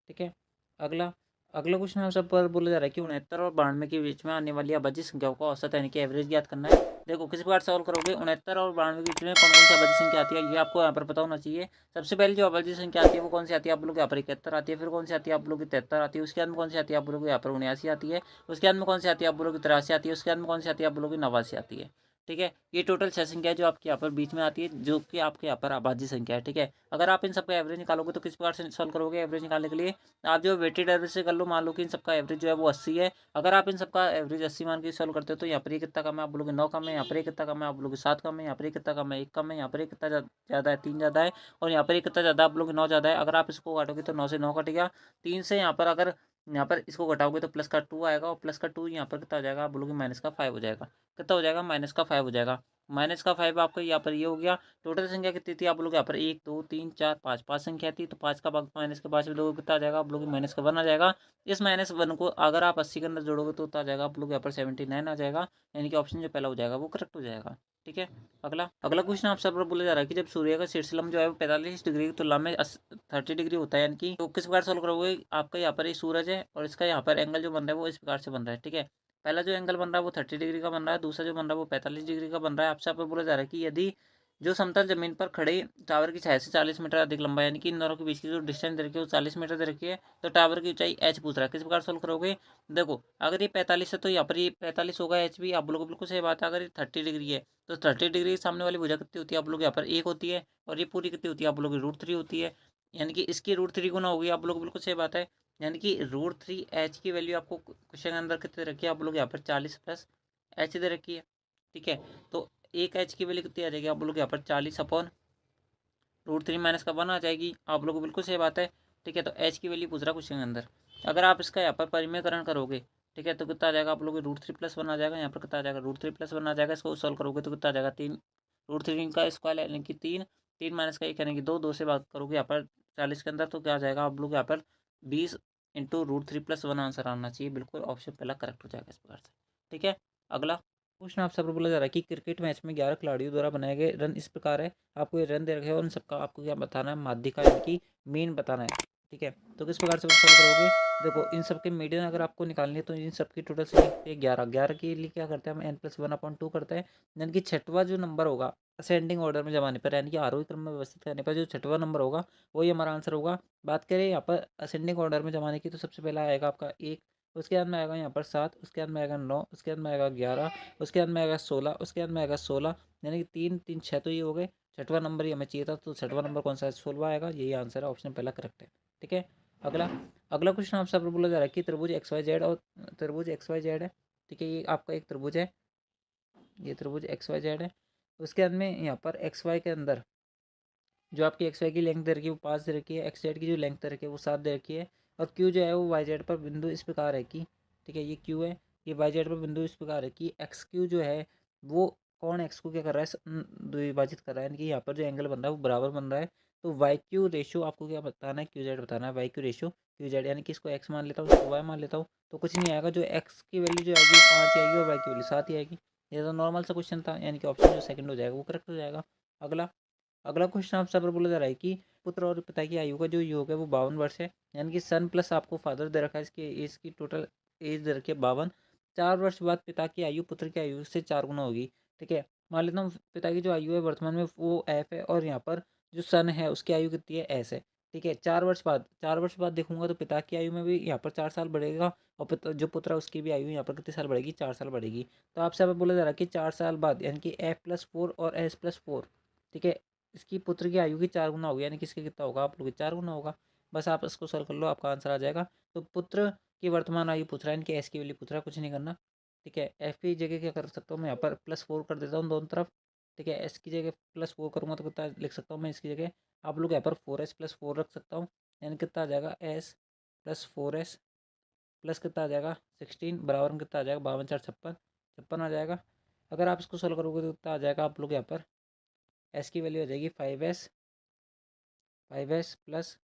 ठीक है, अगला अगला क्वेश्चन आप सब पर बोला जा रहा है कि 69 और 92 के बीच में आने वाली अभाज्य संख्याओं का औसत यानी कि एवरेज ज्ञात करना है। देखो किस प्रकार सॉल्व करोगे, 69 और 92 के बीच में कौन कौन सी अभाज्य संख्या आती है ये आपको यहाँ पर पता होना चाहिए। सबसे पहले जो अभाज्य संख्या आती है वो कौन सी आती है आप लोग यहाँ पर 71 आती है, फिर कौन सी आती है आप लोग की 73 आती है, उसके बाद में कौन सी आती है आप लोग यहाँ पर 79 आती है, उसके बाद में कौन सी आती है आप लोग की 83 आती है, उसके बाद में कौन सी आती है आप लोग की 89 आती है। ठीक है, ये टोटल 6 संख्या है जो आपके यहाँ पर बीच में आती है, जो कि आपके यहाँ पर अभाज्य संख्या है। ठीक है, अगर आप इन सबका एवरेज निकालोगे तो किस प्रकार से सॉल्व करोगे, एवरेज निकालने के लिए आप जो वेटेड एवरेज से कर लो, मान लो कि इन सबका एवरेज जो है वो 80 है। अगर आप इन सबका एवरेज 80 मान के सॉल्व करते हो तो यहाँ पर ये कितना कम है आप बोलोगे 9 कम है, यहाँ पर ये कितना कम है आप बोलोगे 7 कम है, यहाँ पर ये कितना कम है 1 कम है, यहाँ पर ये कितना ज़्यादा है 3 ज़्यादा है, और यहाँ पर ये कितना ज़्यादा आप बोलोगे 9 ज़्यादा है। अगर आप इसको काटोगे तो 9 से 9 कटेगा, 3 से यहाँ पर अगर यहाँ पर इसको घटाओगे तो प्लस का 2 आएगा और प्लस का 2 यहाँ पर कितना हो जाएगा, आप बोलोगे माइनस का 5 हो जाएगा। कितना हो जाएगा, माइनस का 5 हो जाएगा। माइनस का 5 आपका यहाँ पर ये हो गया। टोटल संख्या कितनी थी, आप बोलोगे यहाँ पर 1 2 3 4 5 5 संख्या थी, तो 5 का भाग माइनस के 5 में दोगे कितना आ जाएगा, आप बोलोगे माइनस का 1 आ जाएगा। इस माइनस 1 को अगर आप 80 के अंदर जोड़ोगे तो उतना आ जाएगा, आप लोग यहाँ पर 79 आ जाएगा। यानी कि ऑप्शन जो पहला हो जाएगा वो करेक्ट हो जाएगा। ठीक है। अगला अगला क्वेश्चन आपसे बोला जा रहा है कि जब सूर्य का शीर्षलंब जो है वो 45 डिग्री की तुलना में 30 डिग्री होता है, यानी कि तो किस प्रकार सोल्व करोगे। आपका यहाँ पर ये सूरज है और इसका यहाँ पर एंगल जो बन रहा है वो इस प्रकार से बन रहा है। ठीक है। पहला जो एंगल बन रहा है वो 30 डिग्री का बन रहा है, दूसरा जो बन रहा है वो 45 डिग्री का बन रहा है। आपसे यहाँ पर बोला जा रहा है कि यदि जो समतल जमीन पर खड़े टावर की छाया से 40 मीटर अधिक लंबा, यानी कि इन दोनों के बीच की जो डिस्टेंस दे रखी है वो 40 मीटर दे रखी है, तो टावर की ऊंचाई h पूछ रहा है, किस प्रकार सोल्व करोगे। देखो अगर ये 45 है तो यहाँ पर ये 45 होगा एच भी, आप बोलोगे बिल्कुल सही बात है। अगर ये 30 डिग्री है तो 30 डिग्री सामने वाली भुजा कितनी होती है, आप लोग यहाँ पर 1 होती है, और ये पूरी कितनी होती है, आप लोग √3 होती है। यानी कि इसकी √3 गुना होगी, आप लोग बिल्कुल सही बात है। यानी कि √3 एच की वैल्यू आपको क्वेश्चन के अंदर कितनी रखी है, आप लोग यहाँ पर 40 प्लस एच दे रखी है। ठीक है। तो एक एच की वैल्यू कितनी आ जाएगी, आप लोग यहाँ पर 40 अपॉन √3 माइनस का 1 आ जाएगी, आप लोग को बिल्कुल सही बात है। ठीक है। तो एच की वैल्यू पूछ रहा क्वेश्चन के अंदर। अगर आप इसका यहाँ पर परिमेयकरण करोगे, ठीक है, तो कितना आ जाएगा, आप लोग √3 + 1 आ जाएगा। यहाँ पर कितना आ जाएगा, √3 + 1 आ जाएगा। इसको सॉल्व करोगे तो कितना आ जाएगा, 3 √3 का स्क्वायर यानी कि 3, 3 माइनस का 1 यानी कि 2, 2 से बात करोगे यहाँ पर 40 के अंदर तो क्या आ जाएगा, आप लोग यहाँ पर 20 इंटू √3 + 1 आंसर आना चाहिए। बिल्कुल ऑप्शन पहला करेक्ट हो जाएगा इस प्रकार से। ठीक है। अगला क्वेश्चन आपसे बोला जा रहा है कि क्रिकेट मैच में 11 खिलाड़ियों द्वारा बनाए गए रन इस प्रकार है। आपको ये रन दे रखे हैं और उन सबका आपको क्या बताना है, माध्यिका यानी कि मीन बताना है। ठीक है। तो किस प्रकार से सॉल्व करोगे, देखो इन सबके मीडियन अगर आपको निकालनी है तो इन सबकी टोटल संख्या 11, 11 के लिए क्या करते हैं हम n+1/2 करते हैं। यानी कि छठवां जो नंबर होगा असेंडिंग ऑर्डर में जमाने पर, यानी कि आरोही क्रम में व्यवस्थित करने पर जो छठवां नंबर होगा वही हमारा आंसर होगा। बात करें यहाँ पर असेंडिंग ऑर्डर में जमाने की, तो सबसे पहला आएगा आपका 1, उसके बाद में आएगा यहाँ पर 7, उसके बाद में आएगा 9, उसके बाद में आएगा 11, उसके बाद में आएगा 16, उसके बाद में आएगा 16, यानी कि 3 3 6 तो ये हो गए। छठवां नंबर ही हमें चाहिए था, तो छठवां नंबर कौन सा है, 16 आएगा। यही आंसर है, ऑप्शन पहला करेक्ट है। ठीक है। अगला अगला क्वेश्चन आपसे आप बोला जा रहा है कि त्रिभुज XYZ और त्रिभुज XYZ है। ठीक है। ये आपका एक त्रिभुज है, ये त्रिभुज XYZ है। उसके अंदर में यहाँ पर XY के अंदर जो आपकी XY की लेंथ दे रखी है वो 5 दे रखी है, XZ की जो लेंथ दे रखी है वो 7 दे रखी है, और Q जो है वो YZ पर बिंदु इस प्रकार है कि, ठीक है, ये Q है, ये YZ पर बिंदु इस प्रकार है कि XQ जो है वो कौन एक्स को क्या कर रहा है, द्विभाजित कर रहा है, यानी कि यहाँ पर जो एंगल बन रहा है वो बराबर बन रहा है। तो YQ रेशियो आपको क्या बताना है, QZ बताना है, YQ रेशियो QZ, यानी कि इसको x मान लेता हूँ, इसको y मान लेता हूँ, तो कुछ नहीं आएगा। जो x की वैल्यू जो आएगी 5 आएगी और y की वैल्यू 7 ही आएगी। ये तो नॉर्मल सा क्वेश्चन था, यानी कि ऑप्शन जो सेकंड हो जाएगा वो करेक्ट हो जाएगा। अगला अगला क्वेश्चन आपसे पर बोला जा रहा है कि पुत्र और पिता की आयु का जो योग है वो 52 वर्ष है, यानी कि सन प्लस आपको फादर दे रखा है, इसकी एज की टोटल एज दे रखी है 52। 4 वर्ष बाद पिता की आयु पुत्र की आयु से 4 गुना होगी। ठीक है। मान लेता हूँ पिता की जो आयु है वर्तमान में वो एफ है, और यहाँ पर जो सन है उसकी आयु कितनी है, एस है। ठीक है। 4 वर्ष बाद देखूंगा तो पिता की आयु में भी यहाँ पर 4 साल बढ़ेगा, और पिता जो पुत्र है उसकी भी आयु यहाँ पर कितने साल बढ़ेगी, 4 साल बढ़ेगी। तो आपसे यहाँ पर बोला जा रहा है कि 4 साल बाद, यानी कि F+4 और S+4, ठीक है, इसकी पुत्र की आयु की 4 गुना होगी, यानी कि इसके कितना होगा, आप लोग 4 गुना होगा। बस आप इसको सॉल्व कर लो, आपका आंसर आ जाएगा। तो पुत्र की वर्तमान आयु पूछ रहा है, इनकी एस की वैल्यू पूछ रहा है, कुछ नहीं करना। ठीक है। एफ की जगह क्या कर सकता हूँ मैं, यहाँ पर +4 कर देता हूँ दोनों तरफ। ठीक है। एस की जगह +4 करूँगा तो कितना लिख सकता हूँ मैं, इसकी जगह आप लोग यहाँ पर 4s+4 रख सकता हूँ, यानी कितना आ जाएगा s+4s प्लस कितना आ जाएगा 16 बराबर में कितना आ जाएगा, 52 4 56, 56 आ जाएगा। अगर आप इसको सोल्व करोगे तो कितना आ जाएगा, आप लोग यहाँ पर एस की वैल्यू हो जाएगी 5s प्लस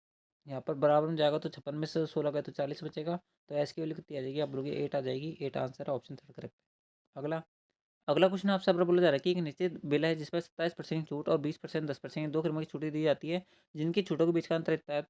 यहाँ पर बराबर में जाएगा तो 56 में से 16 गए तो 40 बचेगा। तो एस की वैल्यू कितनी आ जाएगी, आप लोग 8 आ जाएगी। 8 आंसर है, ऑप्शन थर्ड करेक्ट है। अगला अगला क्वेश्चन आपसे अब बोला जा रहा है कि एक निश्चित बिल है जिस पर 27% छूट और 20% 10% दो क्रमों की छूटें दी जाती है, जिनकी छूटों के बीच का अंतर इतना है,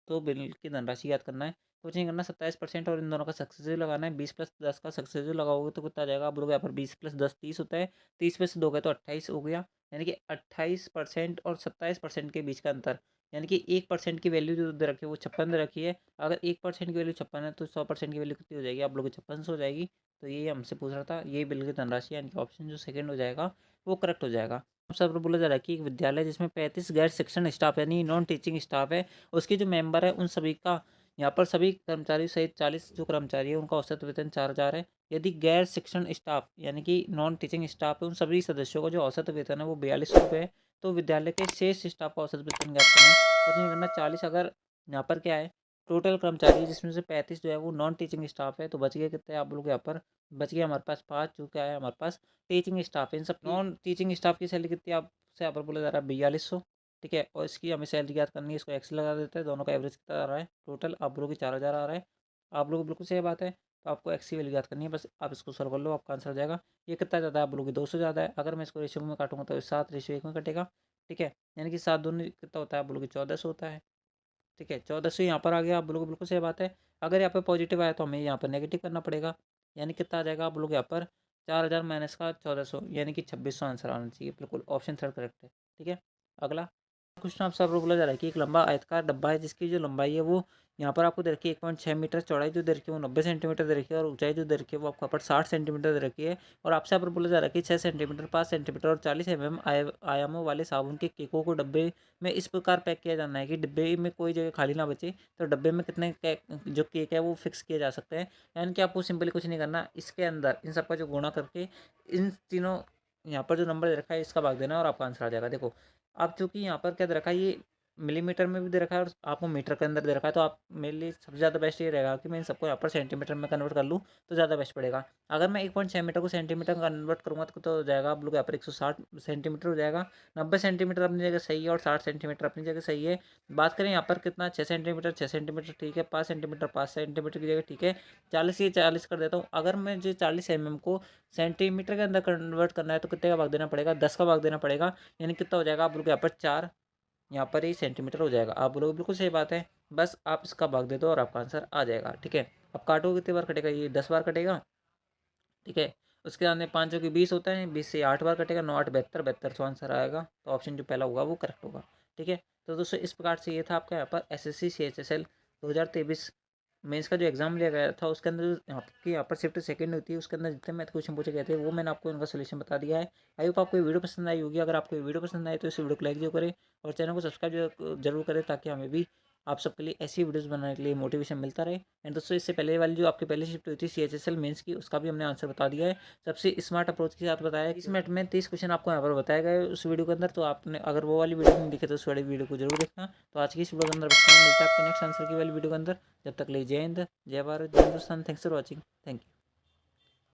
तो बिल की धनराशि याद करना है। कुछ नहीं करना, 27% और इन दोनों का सक्सेसिव लगाना है। 20+10 का सक्सेसिव लगाओगे तो कितना आ जाएगा, आप लोग यहाँ पर 20+10 30 होता है, 30 में से 2 गए तो 28 हो गया। यानी कि 28% और 27% के बीच का अंतर, यानी कि 1% की वैल्यू जो दे रखी है वो 56 दे रखी है। अगर 1% की वैल्यू 56 है तो 100% की वैल्यू कितनी हो जाएगी, आप लोग 56 हो जाएगी। तो ये हमसे पूछ रहा था, ये बिल की धनराशि, यानी कि ऑप्शन जो सेकंड हो जाएगा वो करेक्ट हो जाएगा। सबसे पर बोला जा रहा है कि एक विद्यालय जिसमें 35 गैर शिक्षण स्टाफ यानी नॉन टीचिंग स्टाफ है, उसके जो मेंबर है उन सभी का, यहाँ पर सभी कर्मचारी सहित 40 जो कर्मचारी है उनका औसत वेतन 4000 है। यदि गैर शिक्षण स्टाफ यानी कि नॉन टीचिंग स्टाफ है उन सभी सदस्यों का जो औसत वेतन है वो 42 रुपये है, तो विद्यालय के शेष स्टाफ का औसत वेतन ज्ञात करना है। कुछ नहीं करना, 40 अगर यहाँ पर क्या है टोटल कर्मचारी है जिसमें से 35 जो है वो नॉन टीचिंग स्टाफ है। तो बच गए कितने आप लोग यहाँ पर, बच गया हमारे पास 5 जो क्या है हमारे पास टीचिंग स्टाफ है। इन सब नॉन टीचिंग स्टाफ की सैलरी कितनी आपसे यहाँ पर बोला जा रहा है 4200, ठीक है। और इसकी हमें सैलरी याद करनी है, इसको एक्स लगा देते हैं, दोनों का एवरेज कितना आ रहा है टोटल आप लोगों की 4000 आ रहा है। आप लोग बिल्कुल सही बात है। तो आपको एक्स की वैल्यू याद करनी है, बस आप इसको सॉल्व कर लो, आपका आंसर आ जाएगा। ये कितना ज़्यादा है आप बोलोगे 200 ज़्यादा है। अगर मैं इसको रेशियो में काटूंगा तो 7:1 में कटेगा, ठीक है। यानी कि 7 दूनी कितना होता है आप बोलोगे 1400 होता है, ठीक है। 1400 यहाँ पर आ गया आप बोलोगे बिल्कुल सही बात है। अगर यहाँ पर पॉजिटिव आया तो हमें यहाँ पर नेगेटिव करना पड़ेगा, यानी कितना आ जाएगा आप बोलोगे यहाँ पर 4000 माइनस का 1400 यानी कि 2600 आंसर आना चाहिए। बिल्कुल ऑप्शन थर्ड करेक्ट है, ठीक है। अगला क्वेश्चन आपसे आप बोला जा रहा है कि एक लंबा आयताकार डब्बा है जिसकी जो लंबाई है वो यहाँ पर आपको दे रखी है 1.6 मीटर, चौड़ाई जो दे रखी है वो 90 सेंटीमीटर दे रखी है, और ऊंचाई जो दे रखी है वो आपको पर 60 सेंटीमीटर दे रखी है। और आपसे यहाँ पर बोला जा रहा है कि 6 सेंटीमीटर, 5 सेंटीमीटर और 40 mm आयामों वाले साबुन के केकों को डब्बे में इस प्रकार पैक किया जाना है कि डिब्बे में कोई जगह खाली ना बचे। तो डब्बे में कितने जो केक है वो फिक्स किए जा सकते हैं। यानी कि आपको सिंपली कुछ नहीं करना, इसके अंदर इन सबका जो गुणा करके इन तीनों यहाँ पर जो नंबर दे रखा है इसका भाग देना और आपका आंसर आ जाएगा। देखो अब चूंकि यहाँ पर क्या दे रखा है, ये मिलीमीटर में भी दे रखा है और आपको मीटर के अंदर दे रखा है, तो आप मेरे लिए सबसे ज़्यादा बेस्ट ये रहेगा कि मैं इन सबको यहाँ पर सेंटीमीटर में कन्वर्ट कर लूँ तो ज़्यादा बेस्ट पड़ेगा। अगर मैं 1.6 मीटर को सेंटीमीटर में कन्वर्ट करूँगा तो हो जाएगा आप लोग यहाँ पर 160 सेंटीमीटर हो जाएगा। 90 सेंटीमीटर अपनी जगह सही है और 60 सेंटीमीटर अपनी जगह सही है। बात करें यहाँ पर कितना 6 सेंटीमीटर, 6 सेंटीमीटर ठीक है, 5 सेंटीमीटर 5 सेंटीमीटर की जगह ठीक है, 40 ये 40 कर देता हूँ। अगर मैं जो 40 को सेंटीमीटर के अंदर कन्वर्ट करना है तो कितने का भाग देना पड़ेगा, 10 का भाग देना पड़ेगा। यानी कितना हो जाएगा आप लोग यहाँ पर 4, यहाँ पर ही सेंटीमीटर हो जाएगा। आप बोलोगे बिल्कुल सही बात है, बस आप इसका भाग दे दो और आपका आंसर आ जाएगा, ठीक है। अब काटो कितनी बार कटेगा, ये 10 बार कटेगा, ठीक है। उसके आने 5 की 20 होता है, 20 से 8 बार कटेगा, 9 8 72, 72 सौ आंसर आएगा। तो ऑप्शन जो पहला होगा वो करेक्ट होगा, ठीक है। तो दोस्तों इस प्रकार से ये था आपका यहाँ पर SSC CHSL 2023 मेंस का जो एग्जाम लिया गया था, उसके अंदर जो आपकी यहाँ पर शिफ्ट सेकंड होती है उसके अंदर जितने मैथ क्वेश्चन पूछे गए थे वो मैंने आपको इनका सोल्यूशन बता दिया है। आई होप आपको ये वीडियो पसंद आई होगी। अगर आपको ये वीडियो पसंद आए तो इस वीडियो को लाइक जरूर करें और चैनल को सब्सक्राइब जरूर करें, ताकि हमें भी आप सबके लिए ऐसी वीडियोस बनाने के लिए मोटिवेशन मिलता रहे। एंड दोस्तों इससे पहले वाली जो आपकी पहली शिफ्ट हुई थी CHSL मेंस की, उसका भी हमने आंसर बता दिया है सबसे स्मार्ट अप्रोच के साथ बताया है। इस मिनट में 30 क्वेश्चन आपको यहाँ पर बताया गया है उस वीडियो के अंदर। तो आपने अगर वो वाली वीडियो नहीं दिखे तो उस वाली वीडियो को जरूर देखना। तो आज की इस वीडियो के अंदर मिलता है आपके नेक्स्ट आंसर की वाली वीडियो के अंदर। जब तक ले जय हिंद, जय भारत, जय Hindustan. Thanks for watching, thank you.